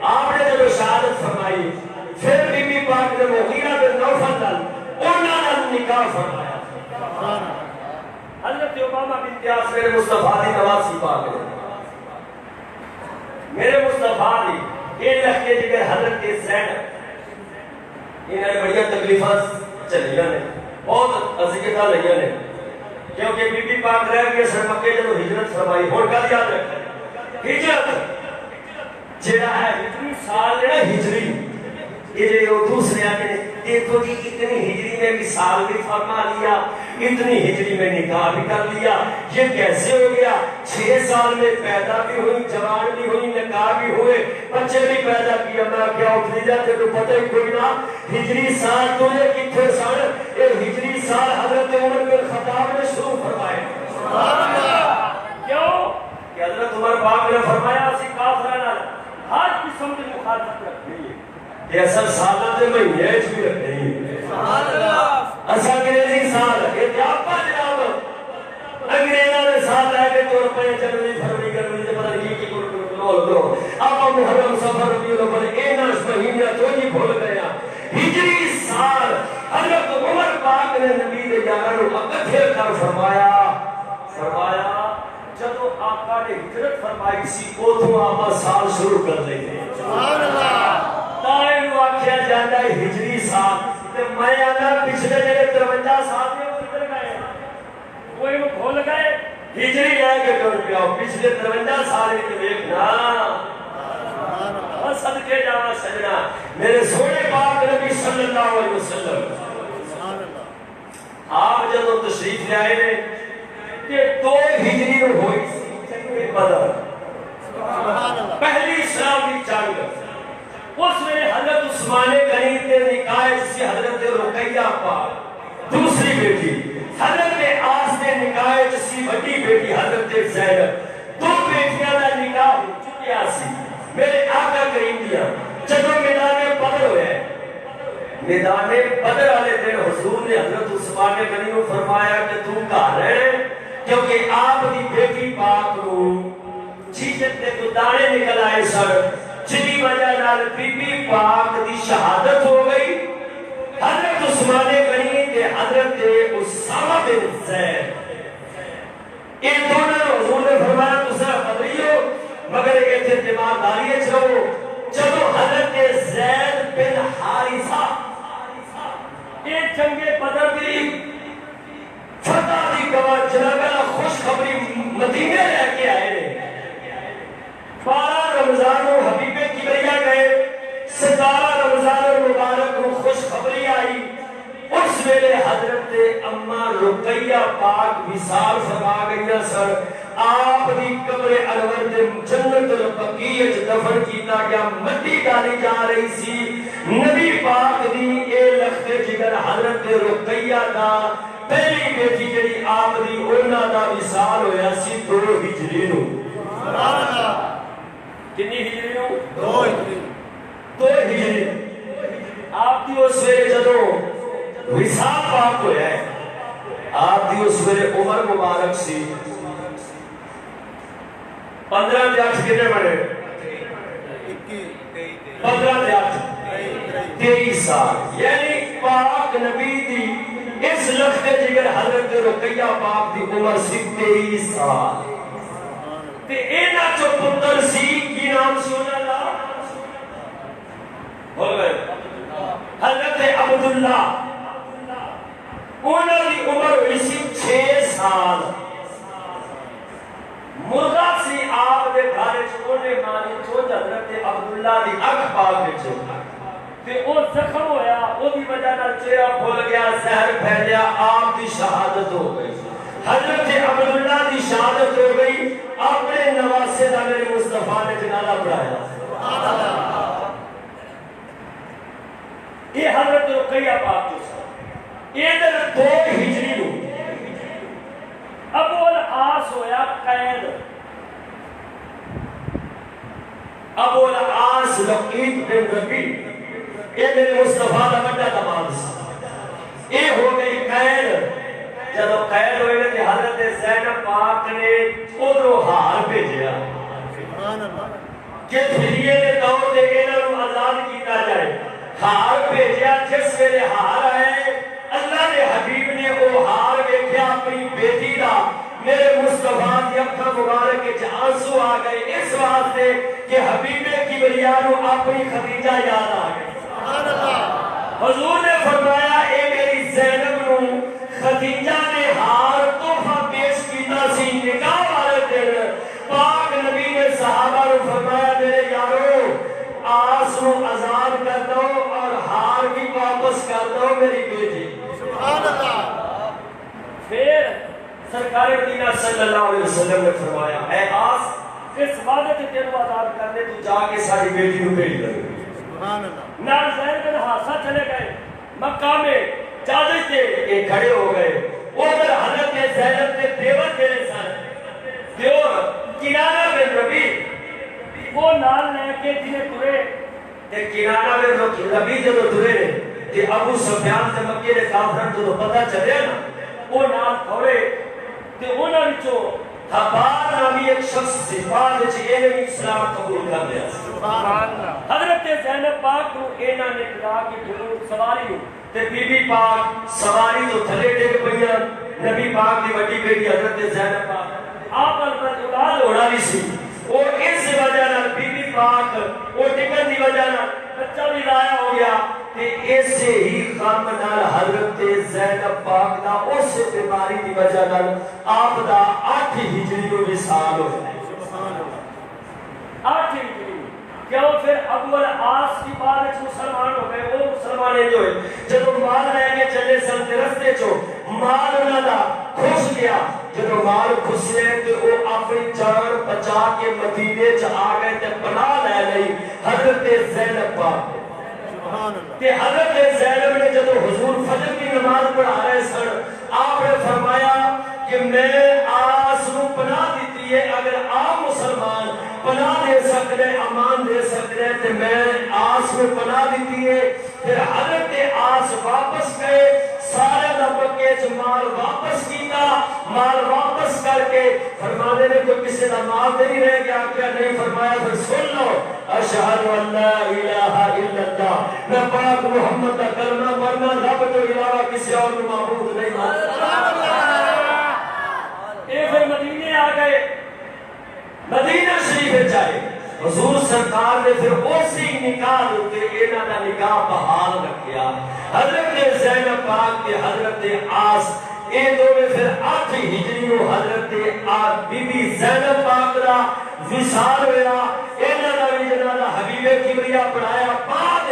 آپ نے جب شہادت فرمائی پھر بی بی پاک نے مغیرہ بن نوفل نال انہاں نال نکاح فرمایا حضرت امامہ بنت عاص میرے مصطفیٰ دی نواسی پاک ہے میرے مصطفیٰ دی یہ لکھتے جگر حضرت زینب انہاں نے بڑی تکلیفات چلیاں نے بہت عزیزتاں لئیاں نے کیونکہ بی بی پاک رہ گئے سر مکے جدو ہجرت فرمائی ہون کا یاد رکھیں ہجرت جڑا ہے اتنی سال ہے ہجری یہ جو دوسرے آنے دیکھو جی اتنی ہجری میں بھی سال بھی فرما لیا اتنی ہجری میں نکاح بھی کر لیا یہ کیسے ہو گیا 6 سال میں پیدا بھی ہوئی جوان بھی ہوئی نکاح بھی ہوئے بچے بھی پیدا کیا میں کیا اٹھنی جاتے تو پتہ ہی کوئی نہ ہجری سال تو یہ کتنے سال یہ ہجری سال حضرت عمر بن خطاب نے شروع فرمائے کیوں کہ حضرت عمر پاک نے فرمایا اسی کافرانہ ہر قسم کی مخالفت رکھنی ہے یہ اصل سالہ تے مہینے بھی رکھنی ہے اصل انگریزی سال یہ جاپا جناب انگریزوں نے سال ہے کہ 2 روپے جنوری فروری گرمی سے پتہ نہیں کی لو آپ محرم سفر ربیع الاول اینس مہینہ تو ہی بھول گیا ہجری سال حضرت عمر پاک نے نبی نے یاراں نو اکٹھے کر فرمایا جدو آقا نے ہجرت فرمائی سی اوتھوں آپ سال شروع کر دے سبحان اللہ تائیں نو آکھیا جاندا ہے ہجری سال تے میں آنا پچھلے جڑے 53 سال میں کدھر گئے کوئی نو بھول گئے ہجری لے کے ٹر پیا پچھلے 53 سال وچ ویکھنا سبحان اللہ صدقے جاواں سجنا میرے سونے پاک نبی صلی اللہ علیہ وسلم سبحان اللہ آپ جدوں تشریف لے آئے نے کہ 2 ہجری نو ہوئی سی بدر سبحان اللہ پہلی اسلام کی جنگ اس میں حضرت عثمان غنی کے نکاح سے حضرت رقیہ پاک دوسری بیٹی حضرت عاص کے نکاح سے بڑی بیٹی حضرت زینب 2 بیٹیاں کا نکاح ہو چکیا سی میرے آقا کریم دیا جب میدان بدر ہوئے میدان بدر والے دن حضور نے حضرت عثمان غنی کو فرمایا کہ تم گھر رہے کیونکہ آپ دی بیٹی پاک کو چیزت نے تو دانے نکل آئے سر جنی وجہ نال بی بی پاک دی شہادت ہو گئی حضرت عثمان غنی تے حضرت اسامہ بن زید یہ دونوں حضور نے فرمایا تسا بدری ہو مگر ایتھے دماغداری وچ رہو جدو حضرت زید بن حارثہ یہ جنگ بدر دی فتح دی گواہ جناب خوشخبری مدینے لے کے آئے 12 رمضان و حبیب کبریا گئے 17 رمضان المبارک کو خوشخبری آئی اس ویلے حضرت اما رقیہ پاک وصال فرما گئی سر آپ دی قبر انور تے جنت البقیع وچ دفن کیتا گیا مٹی ڈالی جا رہی سی نبی پاک دی اے لخت جگر حضرت رقیہ دا پہلی بیٹی جڑی آپ دی انہاں دا وصال ہویا سی 2 ہجری نو سبحان اللہ کتنی ہجری نو 2 ہجری آپ دی اس ویلے جدو وصال پاک ہویا ہے آپ دی اس ویلے عمر مبارک سی 15 تے 8 کتنے بڑے 15 تے 8 23 سال یعنی پاک نبی دی اس لخت جگر حضرت رقیہ پاک دی عمر سی 23 سال تے اینا جو پتر سی کی نام سی انہاں دا بول گئے حضرت عبداللہ انہاں دی عمر ہوئی سی 6 سال مرغا سی آپ دے گھر چونے مانی چوج حضرت عبداللہ دی اکھ پاک بچو تے او زخم ہویا او دی وجہ نال چہرہ پھول گیا زہر پھیلیا آپ دی شہادت ہو گئی حضرت عبداللہ دی شہادت ہو گئی اپنے نواسے دا میرے مصطفیٰ نے جنازہ پڑھایا یہ حضرت رقیہ پاک جو سا یہ در 2 ہجری نو ابو العاص ہویا قید ابو العاص لقیط بن ربی یہ میرے مصطفیٰ دا بڑا دماغ سی یہ ہو گئی قید جب قید ہوئے تھے حضرت زینب پاک نے ادھروں ہار بھیجیا کہ پھریے نے دور دے کے انہوں آزاد کیتا جائے ہار بھیجیا جس ویلے ہار آئے اللہ نے حبیب نے وہ ہار ویکھیا اپنی بیٹی دا میرے مصطفیٰ دی اکھاں مبارک کے آنسو آ گئے اس واسطے کہ حبیب کبریا نو اپنی خدیجہ یاد آ گئی حضور نے فرمایا اے میری زینب نو خدیجہ نے ہار تحفہ واپس کر دو میری بیٹی. سبحان اللہ. پھر سرکار مدینہ صلی اللہ علیہ وسلم نے فرمایا اے آس اس وعدے تے تینوں آزاد کرنے تو جا کے ساری بیٹی نو بھیج دے. سبحان اللہ. نال زید بن حارثہ چلے گئے مکہ میں جاتے تھے یہ کھڑے ہو گئے. ادھر حضرت زینب کے دیور تیرے سن دیور کنانہ بن ربی وہ نال لے کے جنہیں ترے تے کنانہ بن ربی جب ترے تے ابو سفیان تے مکے دے کافراں تو پتہ چلیا نا وہ نال تھوڑے تے انہاں وچوں حبار نامی ایک شخص سی بعد وچ یہ اسلام قبول کر لیا. سبحان اللہ. حضرت زینب پاک کو انہاں نے کہا کہ ضرور سواری ہو تے بی بی پاک سواری تو تھلے ٹک پئیاں. نبی پاک دی بڑی بیٹی حضرت زینب پاک آپ پر اولاد ہونا نہیں سی اور اس وجہ نال بی بی پاک وہ ٹکن دی وجہ نال بچہ بھی ضائع ہو گیا تے ایسے ہی غم نال حضرت زینب پاک دا اس بیماری دی وجہ نال آپ دا 8 ہجری نو وصال ہو گیا. سبحان اللہ. 8 ہجری کیوں پھر ابو العاص کی بعد مسلمان ہو گئے. وہ مسلمانے جو ہے جب مال لے کے چلے سن تے رستے چو مال انہاں دا کھس گیا. جب مال کھسے تے وہ اپنی جان بچا کے مدینے چ آ گئے تے پناہ لے لئی حضرت زینب پاک. سبحان اللہ. کہ حضرت زینب نے جب حضور فجر کی نماز پڑھا رہے سن آپ نے فرمایا کہ میں آس نو پناہ دیتی ہے اگر آپ مسلمان پناہ دے سکتے امان دے سکتے تو میں آس میں پناہ دیتی ہے. پھر حضرت آس واپس گئے سارے دبکے مال واپس کیتا. مال واپس کر کے فرمانے نے کوئی کسی کا مال نہیں رہ گیا کیا نہیں فرمایا پھر سن لو اشہد ان لا الہ الا اللہ میں پاک محمد کا کلمہ پڑھنا رب تو علاوہ کسی اور کو معبود نہیں مانتا. یہ پھر مدینے آ گئے مدینہ شریف جائے حضور سرکار نے پھر اسی نکاح ہوتے انہاں دا نکاح بحال رکھیا. حضرت زینب پاک کے حضرت آس یہ دو میں پھر 8 ہجری نو حضرت بی بی زینب پاک دا وصال ہویا. انہاں دا بھی جنازہ حبیب کبریا پڑھایا. بعد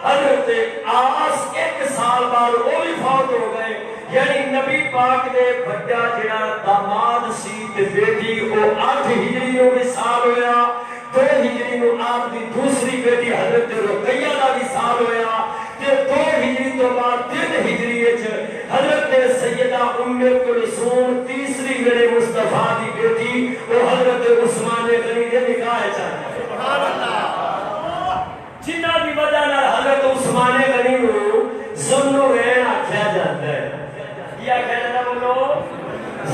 حضرت آس 1 سال بعد وہ بھی فوت ہو گئے. یعنی نبی پاک دے بڑا جڑا داماد سی تے بیٹی وہ 8 ہجری نو وصال ہویا. 2 ہجری نو آپ دی دوسری بیٹی حضرت رقیہ دا وصال ہویا. تے 2 ہجری تو بعد 3 ہجری وچ حضرت سیدہ ام کلثوم تیسری میرے مصطفیٰ دی بیٹی وہ حضرت عثمان غنی دے نکاح چاہتا ہے. سبحان اللہ. جنہ دی وجہ نال حضرت عثمان غنی نو ذوالنورین آکھیا جاتا ہے. کیا کہنا بولو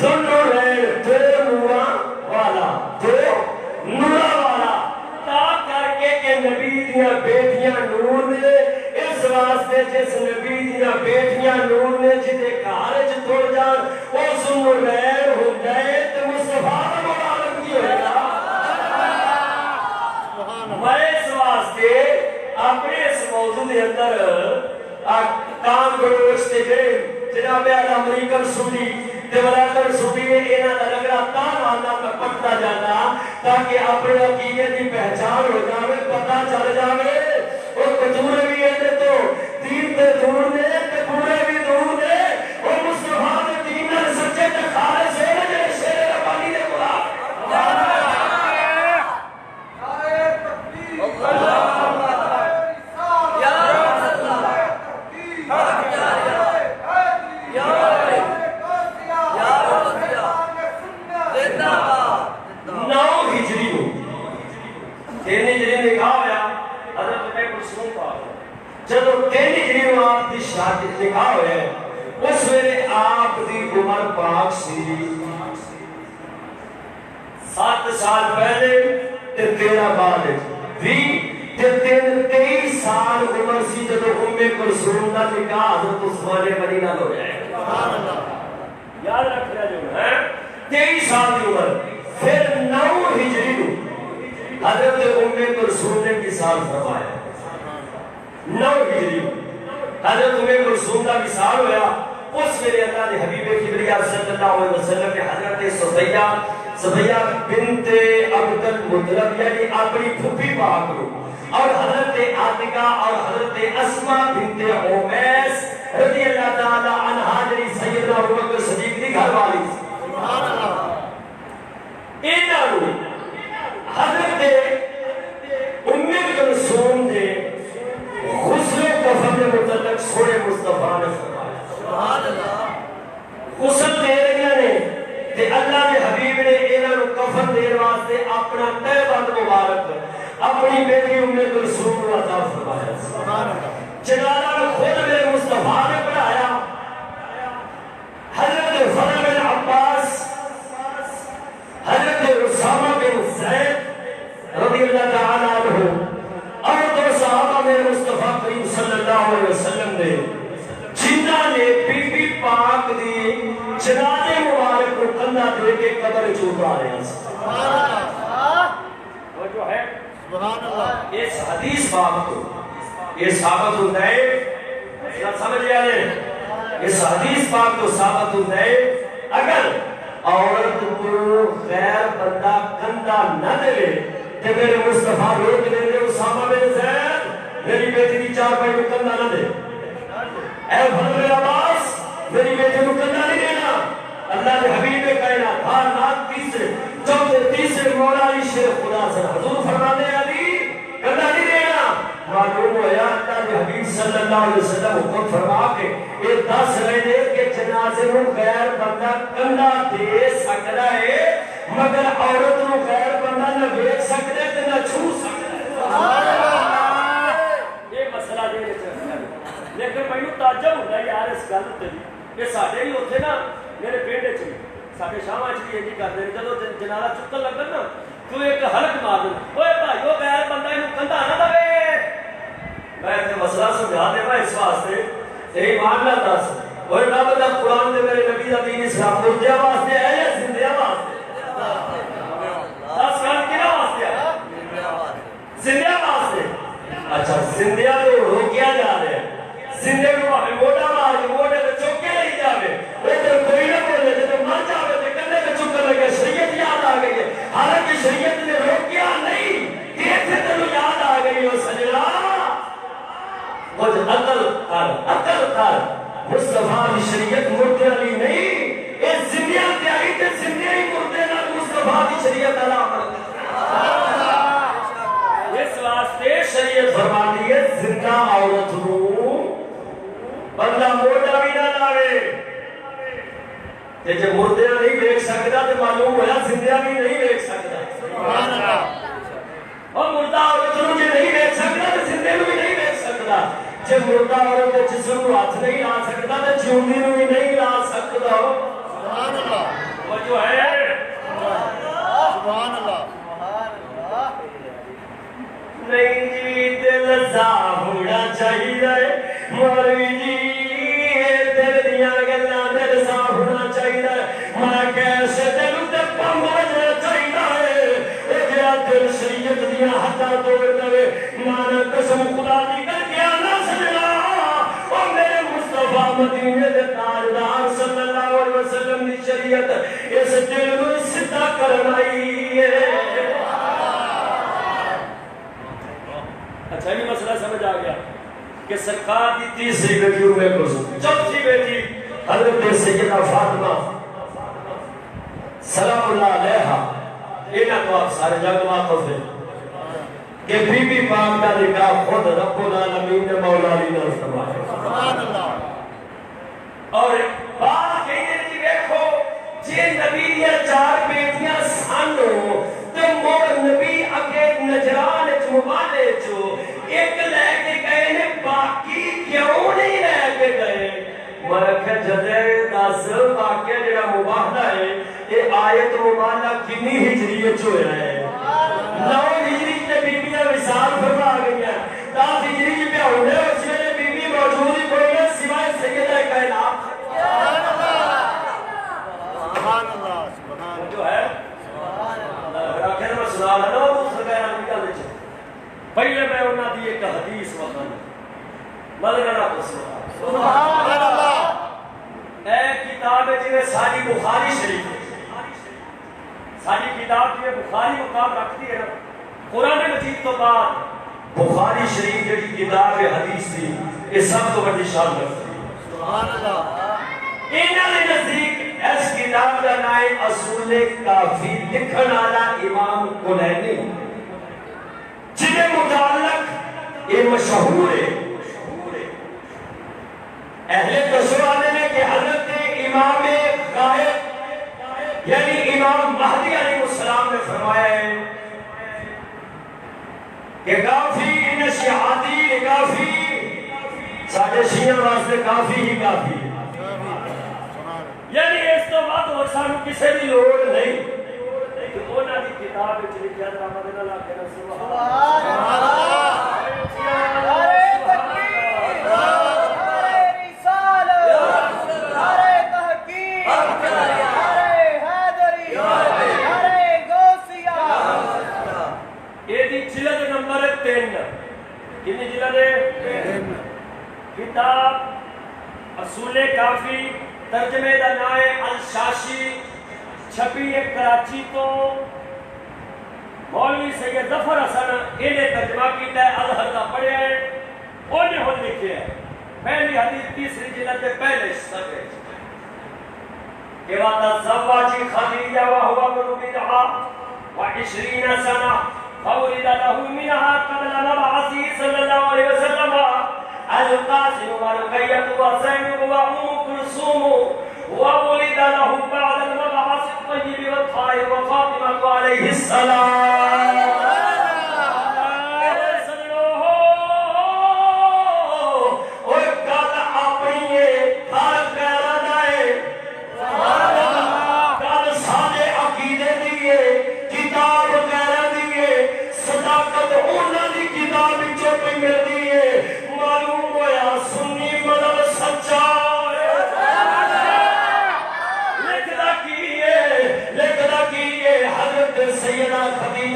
ذوالنورین دو نوراں والا دو نوراں والا تا کر کے کہ نبی دیاں بیٹیاں نور نے اس واسطے جس نبی دیاں بیٹیاں نور نے جدے گھر وچ تر جان او ذوالنورین ہو گئے تے مصطفیٰ دا مبارک کی ہوئے گا. میں اس واسطے اپنے اس موضوع کے اندر کام گروش تے گئے جناب اعلی امریکن سوڈی تے ولادر سوڈی نے انہاں دا رگڑا تان آنا میں پڑھتا جانا تاکہ اپنے عقیدے کی پہچان ہو جاوے پتہ چل جاوے. اور کجورے بھی ہیں تو دین تے دور نے تے پورے بھی دور نے اور مصطفیٰ دے دین نال سچے تے خالص ہے جے شیر ربانی دے خلاف. جب 3 ہجری نو آپ دی شادی نکاح ہوئے اس ویلے آپ دی عمر پاک سی 7 سال پہلے تے 13 بعد 23 سال عمر سی جب ام کلثوم دا نکاح حضرت عثمان غنی نال ہو جائے. سبحان اللہ. یاد رکھنا جو ہے 23 سال کی عمر. پھر 9 ہجری نو حضرت ام کلثوم نے وصال فرمایا. 9 ہجری حضرت ام کلثوم کا وصال ہوا. اس ویلے اللہ نے حبیب کبریا صلی اللہ علیہ وسلم نے حضرت صفیہ بنت عبد المطلب یعنی اپنی پھوپھی پاک کو اور حضرت عاتقہ اور حضرت اسما بنت عمیس رضی اللہ تعالی عنہا جی سیدنا ابوبکر صدیق دی گھر والی سبحان اللہ انہوں حضرت ام کلثوم دے غسل و کفن کے متعلق سونے مصطفیٰ نے فرمایا سبحان اللہ غسل دے رہے نے تے اللہ کے حبیب نے انہاں نوں کفن دین واسطے اپنا تہ بند مبارک اپنی بیٹی ام کلثوم کو عطا فرمایا سبحان اللہ جنازہ خود میرے مصطفیٰ نے پڑھایا حضرت فضل بن عباس حضرت اسامہ بن زید رضی اللہ تعالی عنہ اور دو صحابہ میرے مصطفیٰ کریم صلی اللہ علیہ وسلم نے جنہاں نے بی بی پاک دی جنازے مبارک کو کندھا دے کے قبر چوکا رہے ہیں سبحان اللہ وہ جو ہے سبحان اللہ اس حدیث باب کو یہ ثابت ہوتا ہے سمجھ گیا نے اس حدیث باب کو ثابت ہوتا ہے اگر عورت کو غیر بندہ کندھا نہ دے کہ میرے مصطفیٰ روک لے لے اسامہ بن زید میری بیٹی کی چار پائی کو کندھا نہ دے اے فضل بن عباس میری بیٹی کو کندھا نہیں دینا اللہ کے حبیب نے کہنا ہر رات تیسرے چوتھے تیسرے مولا علی شیر خدا سے حضور فرماتے ہیں علی کندھا نہیں دینا معلوم ہوا اللہ کے حبیب صلی اللہ علیہ وسلم حکم فرما کے یہ دس رہے دے کہ جنازے میں غیر بندہ کندھا دے سکتا ہے مگر عورت نو غیر بندہ نہ دیکھ سکتے تے نہ چھو سکتے یہ مسئلہ دے لیکن مینوں تعجب ہوندا یار اس گل تے کہ ساڈے ہی اوتھے نا میرے پنڈ وچ ساڈے شاواں وچ بھی انج کردے نے جدوں جنازہ چکن لگن نا تو ایک حلق مار دے اوے بھائیو غیر بندہ اینوں کندھا نہ دے میں تے مسئلہ سمجھا دے میں اس واسطے تے ایمان نال دس اوے رب دا قرآن تے میرے نبی دا دین اسلام مردیاں واسطے ہے یا زندیاں واسطے دس گل کنا واسطے ہے زندیاں واسطے اچھا زندیاں تو روکیا جا رہا ہے زندے کو موٹا مار کے موٹے تے چوک کے لے جاوے او تے کوئی نہ بولے تے مر جاوے تے کندھے تے چکن لگے شریعت یاد آ گئی ہے حالانکہ شریعت نے روکیا نہیں کہ تے تینوں یاد آ گئی او سجنا کچھ عقل کر مصطفیٰ کی شریعت مردے والی نہیں اے زندیاں تے آئی تے زندے ہی مردے نال مصطفیٰ کی شریعت والا عمل اس واسطے شریعت فرماتی ہے زندہ عورت نو بندہ موٹا بھی نہ لاوے تے جے مردے نہیں دیکھ سکتا تے معلوم ہوا زندہ بھی نہیں دیکھ سکتا سبحان اللہ اور مردہ عورت نو جے نہیں دیکھ سکتا تے زندے نو بھی نہیں دیکھ سکتا جے مردہ عورت دے جسم نو ہاتھ نہیں لا سکتا تے جیوندی نو بھی نہیں لا سکتا سبحان اللہ وہ جو ہے سبحان اللہ نہیں جی دل صاف ہونا چاہیے مولوی جی دل دیاں گلاں دل صاف ہونا چاہیے میں کیسے دل تے پنگ وجنا چاہیے اے جڑا دل شریعت دیاں حداں توڑ دے مان قسم خدا دی کر کے نہ سجنا او میرے مصطفیٰ مدینے دے تاجدار صلی اللہ علیہ وسلم دی شریعت اس دل نوں سیدھا کروائی ہے اچھا یہ مسئلہ سمجھ آ گیا کہ سرکار کی تیسری بیٹی ام کلثوم چوتھی بیٹی حضرت سیدہ فاطمہ سلام اللہ علیہا انہاں کو آپ سارے جگ واقف ہیں کہ بی بی پاک کا نکاح خود رب العالمین نے مولا علی نے فرمایا سبحان اللہ اور بات کہنے کی دیکھو جے نبی یا چار بیٹیاں سانو تو مور نبی اگے نجران وچ مبالے چو ایک لے کے گئے نے باقی کیوں نہیں لے کے گئے مرکھ جدے دس واقعہ جڑا مباہلہ ہے یہ آیت مباہلہ کنی ہجری وچ ہویا ہے 9 ہجری تے بیبیاں وصال فرما گئیاں 10 ہجری وچ ہونے اس ویلے بیبی موجود ہی کوئی نہیں سوائے سیدہ کائنات سبحان اللہ سبحان اللہ جو ہے آخر میں سنا لینا وہ دوسرے بیان کی گل چ پہلے میں انہاں دی ایک حدیث وکھانا مدنہ کو سبحان اللہ اے کتاب ہے جویں ساری بخاری شریف ساری کتاب جو بخاری مقام رکھتی ہے نا قرآن مجید تو بعد بخاری شریف جڑی کتاب حدیث تھی یہ سب تو بڑی شان رکھتی ہے. سبحان اللہ. انہاں دے نزدیک اس کتاب کا نام اصول کافی لکھن والا امام کلینی جن متعلق یہ مشہور ہے. اہل تصور آنے میں کہ حضرت امام غائب یعنی امام مہدی علیہ السلام نے فرمایا ہے کہ کافی ان شہادی کافی ساڑھے شیعہ واسطے کافی ہی کافی ہے. یعنی اس تو بعد اور سانو کسے بھی لوڑ نہیں کہ اونا دی کتاب وچ لکھیا تے رحمت اللہ کے سبحان اللہ. کتاب اصول کافی ترجمے دا نام الشاشی چھپی ہے کراچی تو مولوی سید ظفر حسن انہیں ترجمہ کیتا ہے ازہر دا پڑھیا ہے انہیں ہم لکھے ہے پہلی حدیث تیسری جلد پہلے صفحے کہ وَتَزَوَّجِ خَدِیجَ وَهُوَ ابْنُ بِضْعَ وَعِشْرِینَ سَنَةً فَوُلِدَ لَهُ مِنْهَا قَبْلَ مَبْعَثِهِ صلی اللہ علیہ وسلم القاسم ورقية وزينب وأم كلثوم وولد له بعد المبعث الطيب والطاهر وفاطمة عليه السلام.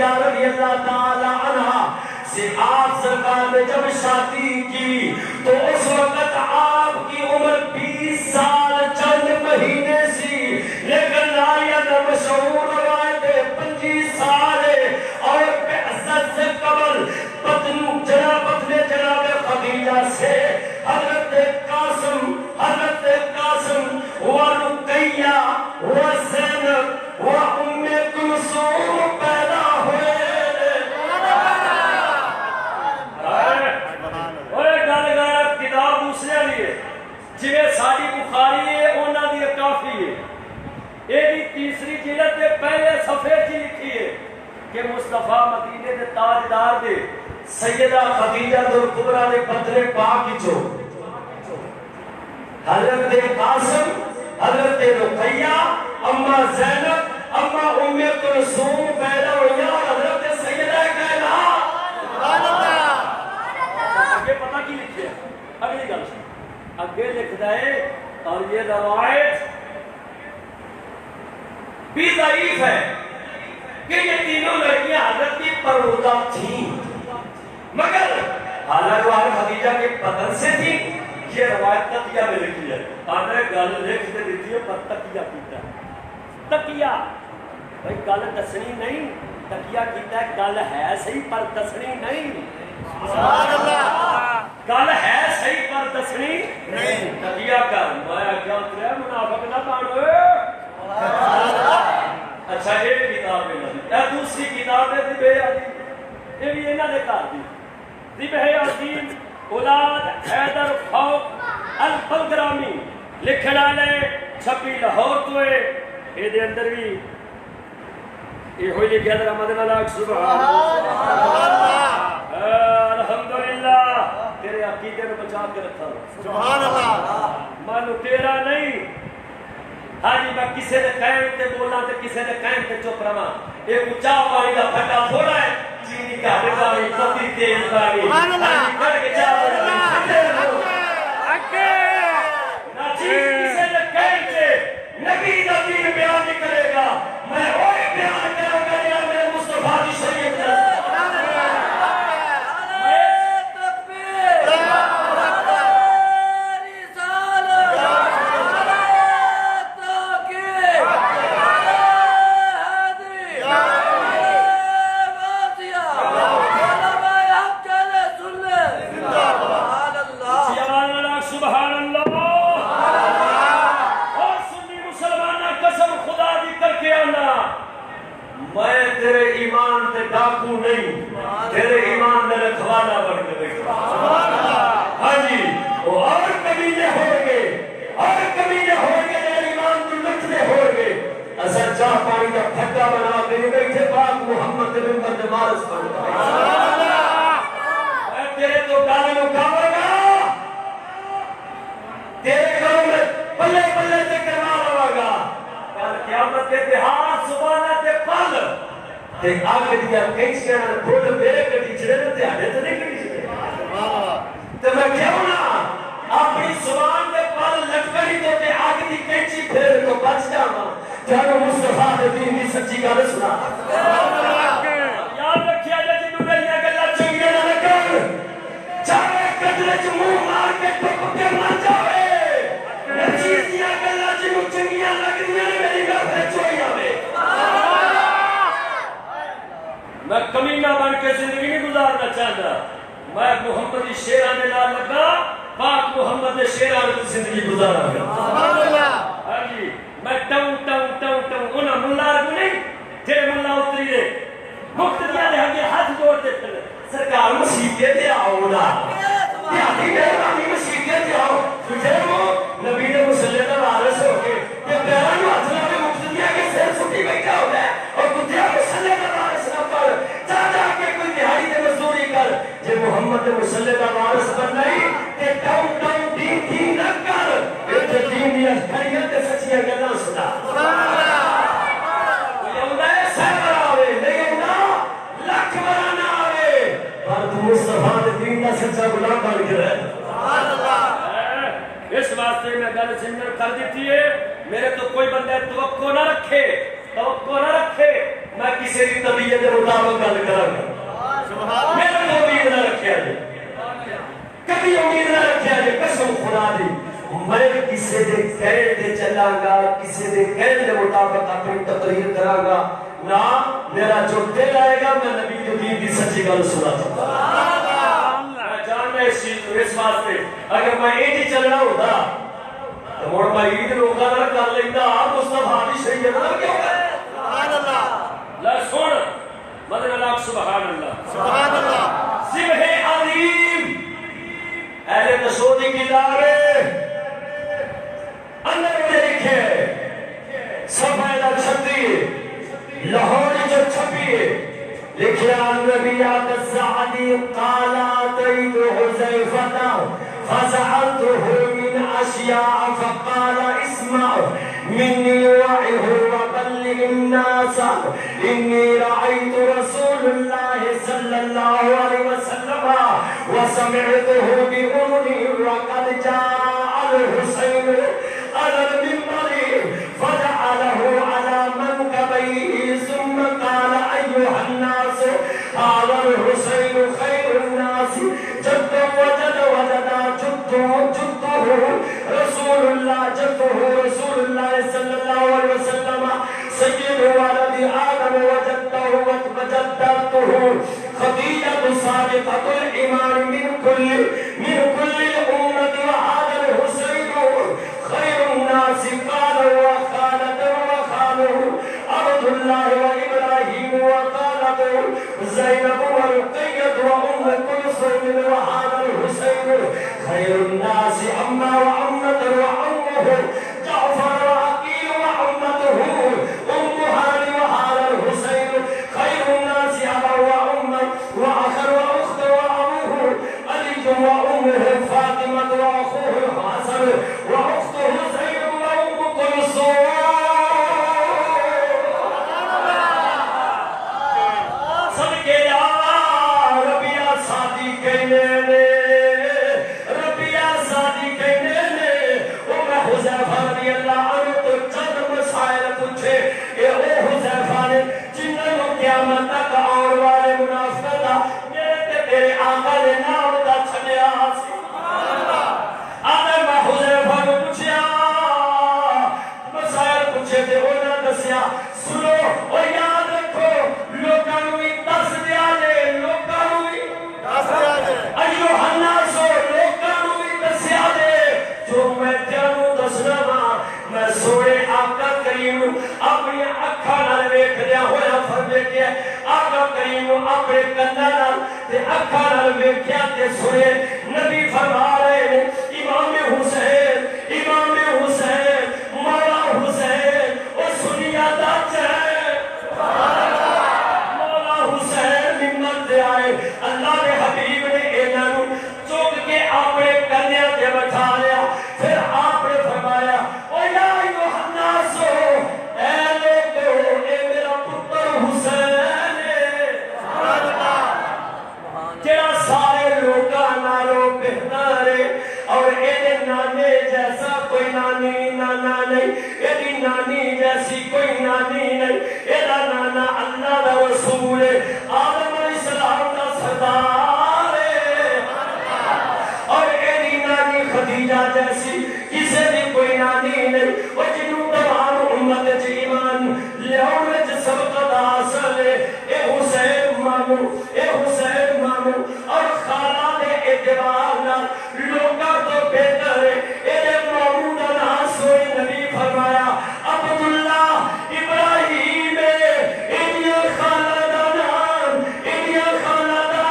رضی اللہ تعالی عنہ سے آپ سرکار نے جب شادی کی تو اس وقت آپ کی عمر 20 سال چند مہینے سی لیکن ناریت مشہور روایت 25 سال اور بعثت سے قبل جناب خدیجہ سے حضرت قاسم ورقیہ وزینب و ام کلثوم پیدا ہوئے. کتاب دوسرے لیے جی ساری بخاری ہے انہوں نے کافی ہے یہ تیسری جلد کے پہلے صفحے کی لکھی ہے کہ مصطفیٰ مدینے دے تاجدار دے سیدہ خدیجہ الکبریٰ دے بدر پاک چو حضرت قاسم حضرت رقیہ اما زینب اما ام کلثوم پیدا ہوئی اور حضرت سیدہ کائنات. آگے پتہ کی لکھی ہے اگلی گل آگے لکھتا ہے اور یہ روایت بھی ضعیف ہے کہ یہ تینوں لڑکیاں حضرت کی پرورودہ تھیں مگر حالانکہ وہ خدیجہ کے بدن سے تھی. یہ روایت تقیہ میں لکھی ہے آنے گل لکھ دے دیتی ہے پر تقیہ کیتا ہے. تقیہ بھائی گل دسنی نہیں تقیہ کیتا ہے گل ہے صحیح پر دسنی نہیں. گل ہے صحیح پر دسنی نہیں. تقیہ کر میں کیا اترے منافق نہ بانو. اچھا یہ کتاب ہے دوسری کتاب ہے ذبح عظیم یہ بھی انہوں نے کہا دی ذبح عظیم اولاد حیدر فوق البلگرامی لکھن والے چھپی لاہور تو ہے یہ دے اندر بھی یہ ہوئی لکھیا تھا رحمت اللہ سبحان اللہ الحمدللہ تیرے عقیدے میں بچا کے رکھا سبحان اللہ. مانو تیرا نہیں ہاں جی میں کسی نے قائم تے بولا تے کسی نے قائم تے چپ رہا ایک اچھا پانی کا پھٹا تھوڑا ہے چینی کا پانی پتی تیز پانی کر کے چاہ نہ چیز کسی نے قائم تے نبی دین بیان نہیں کرے گا میں وہی بیان کروں گا یا میرے مصطفیٰ کی شریعت ہے. تیرے ایمان تے ڈاکو نہیں، تیرے ایمان دے رکھوالا بن کے بیٹھا۔ ہاں جی، وہ اور کمینے ہوگے، اور کمینے ہوگے، تیرے ایمان تو لٹنے ہوگے۔ اثر چاہ پانی کا پھٹا بنا کے بیٹھے پاک محمد بن بند مارس پڑھتا ہے۔ تیرے تو گانے مکاوے گا، تیرے گھروں میں پلے پلے سے کروا لوا گا۔ کل قیامت کے تہار سبحانہ تے پل تے آگ دیا کینچیاں نال کھول میرے کٹی چڑے تے ہڈے تے نہیں کٹی چڑے۔ تے میں کیوں نہ اپنی زبان دے پل لٹکڑی تو تے آگ دی کینچی پھیر تو بچ جاواں۔ جانو مصطفیٰ دے دین دی سچی گل سنا۔ یاد رکھیا جے جنوں میریاں گلاں چنگیاں نہ لگن، چاہے کٹڑے چ منہ مار کے ٹپ کے مر جاوے، چیز دیا گلا جنوں چنگیاں لگدیاں نے میری گل تے چوئی آوے۔ میں کمینہ بن کے زندگی نہیں گزارنا چاہتا، میں محمد دی شیراں دے نال لگا، پاک محمد دے شیراں دی زندگی گزارا گا۔ ہاں جی، میں ٹاؤں ٹاؤں ٹاؤں ٹاؤں انہاں ملا کو نہیں جڑے ملا اتری دے مقتدیاں دے ہگے ہاتھ جوڑ دے پھر سرکار مسیحے تے آؤ نا دیہاتی مہربانی مسیحے تے آؤ تجھے وہ نبی نے مسلح کا وارث ہو کے کہ پیروں کو ہاتھ لا کے مقتدیاں کے سر سٹی بیٹھا ہو ہے اور کتیا مسلح کا وارث نہ پڑ جا جا کے کوئی دیہائی تے مزدوری کر جے محمد مسلح کا وارث بن نہیں تے ٹاؤں ٹاؤں دین دین نہ کر تے دین دی اکھڑیاں تے سچیاں گلاں سنا۔ کوئی آوندا ہے سہر آوے نہیں آوندا لکھ برا نہ آوے پر تو مصطفیٰ دے دین دا سچا غلام بن کے رہ۔ اس واسطے میں گل سمجھ کر دیتی ہے، میرے تو کوئی بندہ توقع نہ رکھے، توقع نہ رکھے میں کسی کی طبیعت کے مطابق گل کراں گا، میرے کو امید نہ رکھیا جی، کبھی امید نہ رکھیا جی، قسم خدا دی میں کسی دے کہنے تے چلاں گا، کسی دے کہنے دے مطابق اپنی تقریر کراں گا نہ، میرا جو دل آئے گا میں نبی کے دین کی سچی گل سنا چاہتا ہوں۔ میں جاننا اس چیز کو اس واسطے اگر میں ایڈی چلنا ہوتا تو موڑ میں عید روکا نہ کر لیتا مصطفیٰ دی شریعت نہ کیوں ہے؟ لے سن مدن اللہ سبحان اللہ سبحان اللہ ذبح عظیم اہل تشہدی کتاب اندر مجھے لکھے صفحہ 36 لاہور جو چھپی لکھیا نبیات السعدی قال آتیت حذیفتا فسألته من اشیاء فقال اسمع منی وعه وبلغ الناس انی رأیت رسول اللہ صلی اللہ علیہ وسلم وسمعته بأذنی وقد جاء الحسین على المنبر فجعله على منكبيه ثم قال أيها الناس هذا الحسين خير الناس جد وجد وجد جده رسول الله صلى الله عليه وسلم سيد ولد آدم وجدته خديجة صادقة الإيمان من كل الأمة وهذا الحسين خير الناس قال وخالته عبد الله وإبراهيم وخالته زينب ورقية وأم كلثوم وهذا الحسين خير الناس عما وعمة وعمه جعفر وعقيل وعمته أم هاني وهذا الحسين خير الناس أبا وأمه وأخر وأخت وأبوه علي وأمه فاطمة وأخوه الحسن وأخته زينب وأم كلثوم صدقے جا ربیہ سادی کہنے وہ میں حذیفہ رضی اللہ عنہ تو چند مسائل پوچھے کہ وہ حذیفہ نے جنہوں قیامت تک آن والے منافقت میرے تے تیرے آقا نے نام دا چھڑیا سی آدھر میں حذیفہ کو پوچھیا مسائل پوچھے تے انہوں نے دسیا سنو اور یاد رکھو لوگاں بھی دس دیا جے لوگاں بھی دس دیا جے ایو الناس لوگاں بھی دسیا جے جو میں تینوں دسنا وا میں سونے آقا کریم اپنی اکھاں نال ویکھدیا ہویا فرمے ویکھیا آقا کریم نو اپنے کنداں نال تے اکھاں نال ویکھیا تے سنے نبی فرما رہے ہیں امام حسین مولا حسین او سنیا دا چین مولا حسین ممبر تے آئے اللہ کے حبیب نے انہاں نو چک کے اپنے کندھیاں تے بٹھا لیا پھر آپ نے فرمایا او یا ایھا الناس اے لوگو اے میرا پتر حسین ہے جڑا سارے لوکاں نالوں بہتر ہے اور اے نانے جیسا کوئی نانی نانا نہیں ایدی نانی جیسی کوئی نانی نہیں ایدہ نانا اللہ دا رسول ہے آدم علیہ السلام دا سردار ہے اور ایدی نانی خدیجہ جیسی کسے بھی کوئی نانی نہیں وہ جنہوں تمام امت جی ایمان لیاؤں میں جس سبقت حاصل ہے اے حسین مانو اور خالہ نے اعتبار نہ لوگا تو بہتر ہے اے محمود اللہ سوئی نبی فرمایا عبداللہ ابراہیم انیا خالہ دا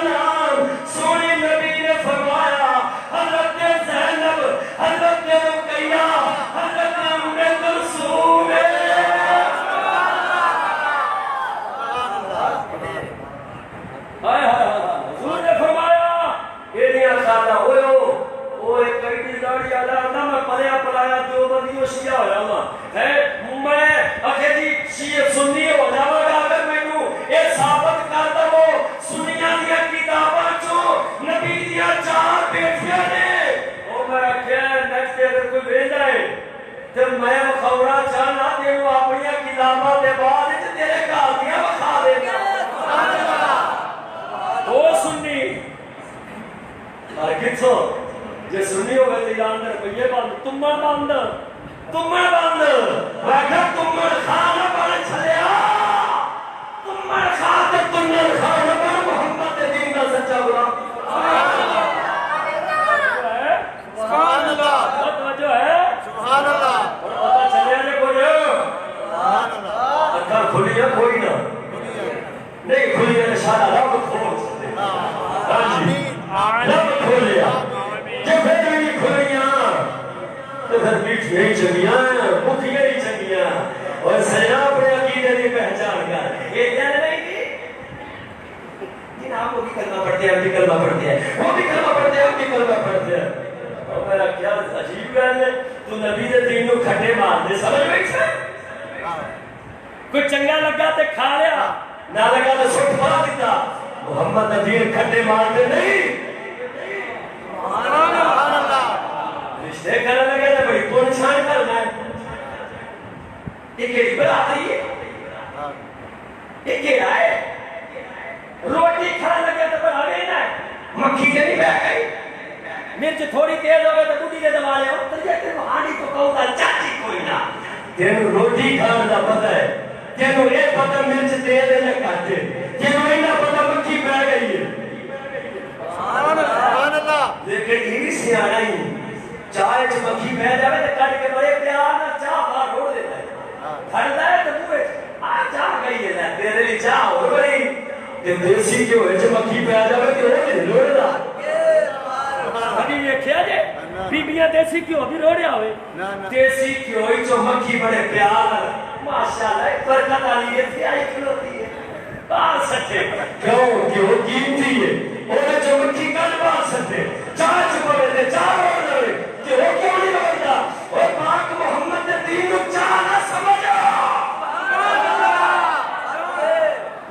نام سوئی نبی نے فرمایا حضرت زینب حضرت رقیہ حضرت ام کلثوم حضور نے فرمایا ایڈیاں خالہ اوے کئی داڑھی آدھا آدھا میں پلیا پلایا جو بدیو شیعہ ہو جاؤں میں اکھے جی شیعہ سنی ہو جاؤں گا اگر میں نو اے ثابت کرتا ہو سنیاں دیا کتاباں چو نبی دیا 4 بیٹھیاں نے او میں اکھے نیکسٹ اگر کوئی بھیجا ہے جب میں خورا چاہنا تیرو اپنی کتاباں دے بعد تیرے گھر دیا بخا دینا وہ سنی اور کتھو جے سنی ہو گئے تیران در پہیے باندھ تمہر باندھ ویکھا تمہر خانہ بڑھ چھلیا تمہر خانہ بڑھ محمد دین کا سچا غلام سبحان اللہ توجہ ہے سبحان اللہ اور پتہ چلیا نے کوئی سبحان اللہ اکھر کھلیا کوئی نہ نہیں کھلیا نشانہ رب کھول سکتے رب کھولیا جب پھر بھی کھلیاں تو پھر میٹھیاں ہی چنگیاں مکھیاں ہی چنگیاں اور سیاں اپنے عقیدے کی پہچان کر یہ کیا نہیں تھی جن آپ وہ بھی کلمہ پڑھتے ہیں ہم بھی کلمہ پڑھتے ہیں وہ بھی کلمہ پڑھتے ہیں ہم بھی کلمہ پڑھتے ہیں اور میرا کیا عجیب گل ہے تو نبی دے دین کو کھٹے مار دے سمجھ بیٹھا کوئی چنگا لگا تے کھا لیا نہ لگا تو سٹ پا دیتا محمد نبی کھٹے مار دے نہیں سبحان اللہ رشتے کرنے لگے تو بڑی کون چھان کرنا ہے یہ کیڑی برادری ہے یہ کیڑا ہے روٹی کھانے لگے تو بڑا لینا ہے مکھی سے نہیں بہ گئی مرچ تھوڑی تیز ہو گئے تو بوٹی دے دبا لے اتر جائے تیرے ہانی تو کہوں گا چاچی کوئی نہ تیرے روٹی کھانے کا پتہ ہے تیرے ایک پتہ مرچ تیز ہے یا کھاتے تیرے اینا پتہ مکھی بہ گئی ہے سبحان اللہ لیکن یہ بھی سیانا ہی چائے چ مکھی بہ جاوے تے کٹ کے بڑے پیار نال چاہ باہر روڑ دیتا ہے کھڑدا ہے تے منہ آ چاہ گئی ہے تیرے لیے چاہ ہو بڑی تے دیسی جو ہے چ مکھی بہ جاوے تے وہ لوڑدا ابھی ویکھیا جے بیبییاں دیسی کیوں بھی روڑیا ہوئے دیسی کیوں ہی چ مکھی بڑے پیار نال ماشاءاللہ برکت والی ہے آئی کھلوتی ہے بال سکتے کیوں قیمتی ہے اور جو مکھی کل بال سکتے چاہ چکے تھے چاہ روڑ لے کہ وہ کیوں نہیں روڑتا اور پاک محمد دین کو چاہ نہ سمجھا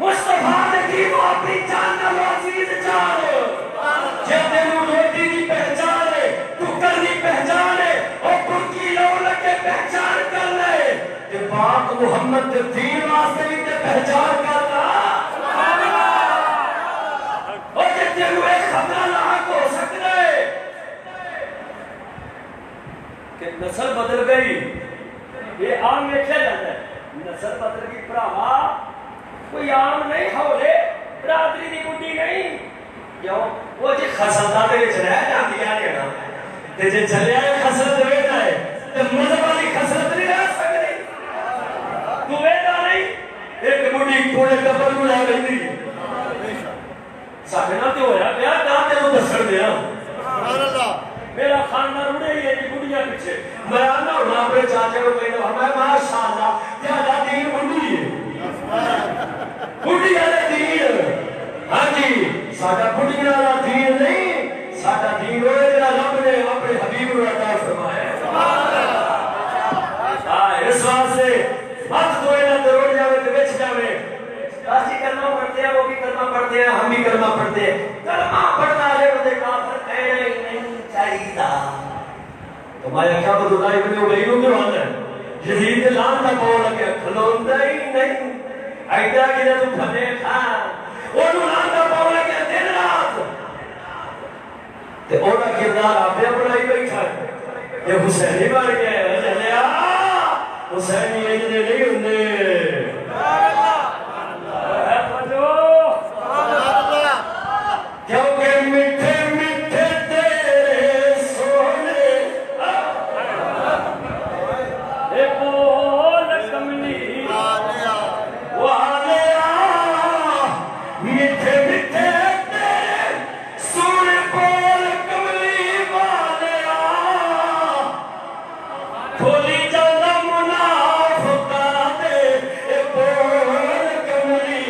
مصطفیٰ نے کی وہ اپنی جان کا عزیز جان جب تینوں روٹی کی پہچان ہے ٹکر کی پہچان ہے اور خود کی لو لگے پہچان کر لے کہ پاک محمد دین واسطے بھی پہچان کرتا اور جب تینوں ایک خبرہ لاحق ہو سکتا ہے کہ نسل بدل گئی یہ عام میں کیا جاتا ہے نسل بدل گئی پراوا کوئی عام نہیں ہولے برادری دی بڈی نہیں کیوں وہ جی خسلتا دے وچ رہ جاندی ہے نا تے جے چلیا ہے خسلت ویدا ہے تے مذہب والی خسلت نہیں رہ سکدی تو ویدا نہیں ایک بڈی پورے ٹبر کو لے رہی ساڈے نال تے ہویا پیا تا تینوں دسن دیا سبحان اللہ میرا خاندان اڑے ہی ہے بڑھیا پیچھے میں آنا ہونا اپنے چاچے کو کہنا میں ماشاءاللہ تیرا دین بڑھی ہے بڑھی والے دین ہاں جی ساڈا بڑھی والا دین نہیں ساڈا دین ہوئے جڑا رب نے اپنے حبیب کو عطا فرمایا سبحان اللہ ہاں اس واسطے وقت ہوئے نہ روڑ جاوے تے وچ جاوے کاسی کلمہ پڑھتے ہیں وہ بھی کلمہ پڑھتے ہیں ہم بھی کلمہ پڑھتے ہیں کلمہ پڑھنا ہے وہ دے کافر کہنا ہی نہیں چاہیے تو میں کیا بدلا ابن ابی نو دیوان ہے یزید دے لان دا پاؤ لگیا کھلوندا ہی نہیں ایڈا کہ تو پھنے کھا اونوں لان دا پاؤ لگیا دن رات تے اونا کردار اپنے بنائی بیٹھا ہے یہ حسینی بن گیا چلیا حسینی اج دے نہیں ہوندے کیونکہ میٹھے میٹھے تیرے سونے اے بول کملی والیا میٹھے میٹھے تیرے سونے بول کملی والیا کھولی جانا منافقہ دے اے بول کملی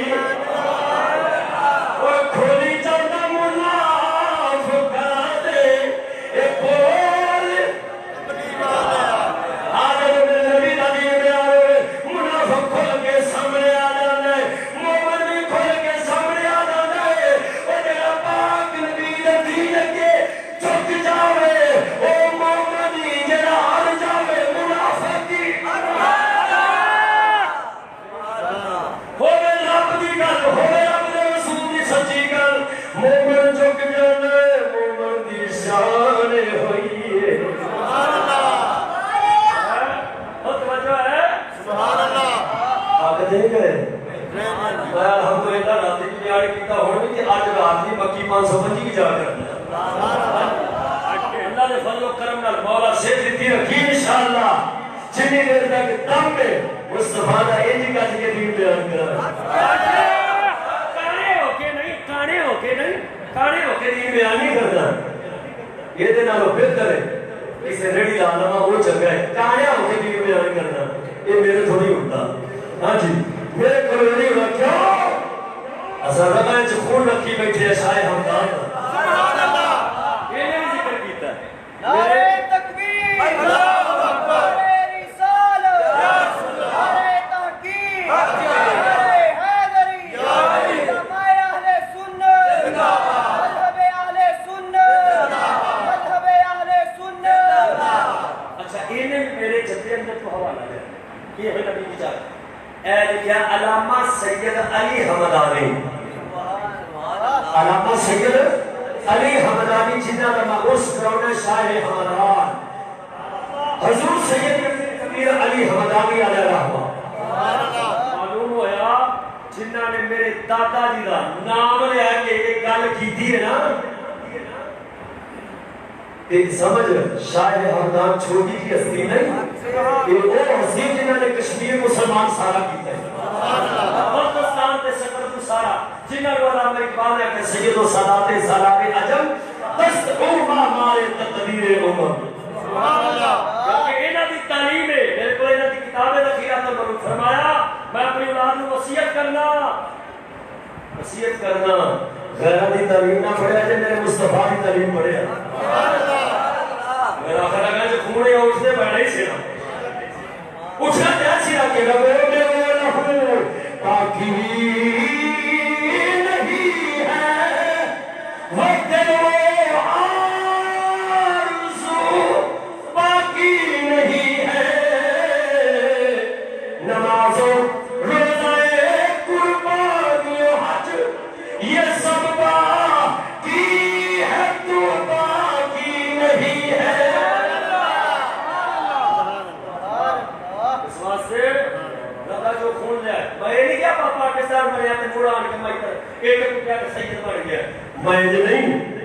کھولی جانا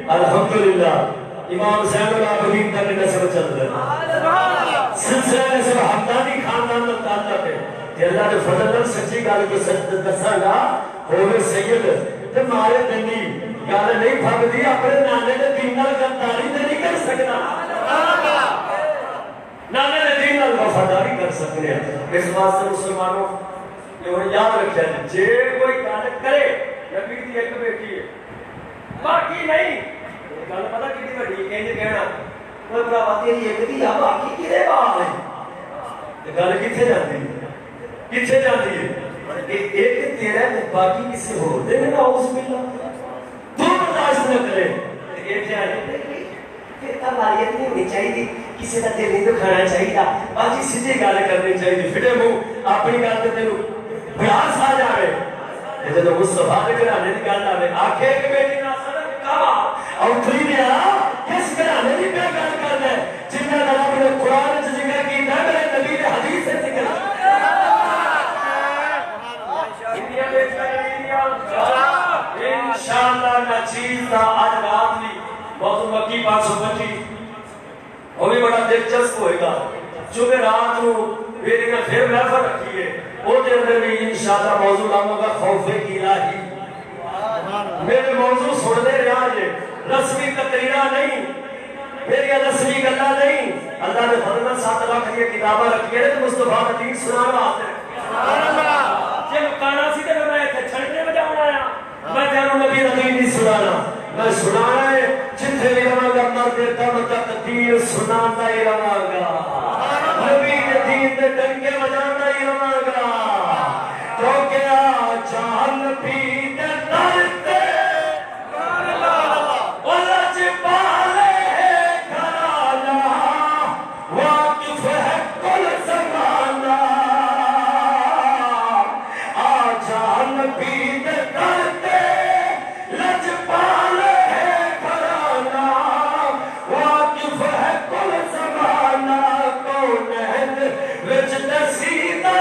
الحمدللہ امام زین العابدین کا نسل چل رہا ہے سلسلہ نسل حمدانی خاندان میں تعلق ہے کہ اللہ نے فضل نال سچی گل کو سچ دساں گا ہوے سید تے مارے دنی گل نہیں پھگدی اپنے نانے دے دین نال غداری تے نہیں کر سکدا نانے دے دین نال وفاداری کر سکتے ہیں اس واسطے مسلمانوں یہ یاد رکھیا جے کوئی گل کرے نبی دی ایک بیٹی ہے باقی نہیں گل پتہ کتنی بڑی ہے کہ کہنا وہ بڑا تیری ایک دی آ باقی کدے بال ہے گل کتنے جاتی ہے کتنے جاتی ہے ایک تیرا ہے باقی کسی ہو دے نا اس بلا تو برداشت نہ کرے ایک جانے پھر تماریت نہیں ہونی چاہیے کسی کا دل نہیں دکھانا چاہیے باجی سیدھی گل کرنی چاہیے پھر منہ اپنی گل تے تینوں بڑاس آ جائے جب مصطفیٰ کے گھرانے کی گل آئے آخے کہ بیٹی نہ سڑک کعبہ اوتری دیا کس گھرانے کی پہ گل کرنا ہے جنہاں نے رب نے قرآن وچ ذکر کیتا ہے میرے نبی نے حدیث سے ذکر انشاءاللہ نچیز دا آج رات لی موضوع مکی 525 وہ بھی بڑا دلچسپ ہوئے گا چونکہ رات نو میری نے پھر محفل رکھی ہے وہ دن میں بھی انشاءاللہ موضوع لاؤں گا خوف الہی میرے موضوع سننے رہا ہے رسمی تقریرہ نہیں میری رسمی گلہ نہیں اللہ نے فضل ساتھ لاکھ یہ کتابہ رکھی ہے تو مصطفیٰ دین سنانا آتے ہیں جب کانا سی تے میں ایتھے چھڑنے میں جاؤں آیا میں جانوں نبی دین نہیں سنانا میں سنانا ہے جتھے بھی رواں گا مرد دم تک دین سنانا ہی رواں گا نبی دین دے ڈنکے بجانا ہی رواں گا کیونکہ جان بھی دے درتے ولج پالے گھرانا واقف ہے کل زمانہ جان بھی دے درتے لج پالے گھرانا واقف ہے کل زمانہ کونین وچ نسیدہ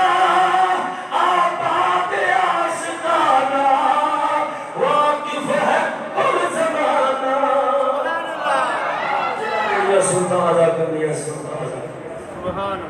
آباد آشتانہ واقف ہے کل زمانہ سلطان ادا کرنی ہے سلطان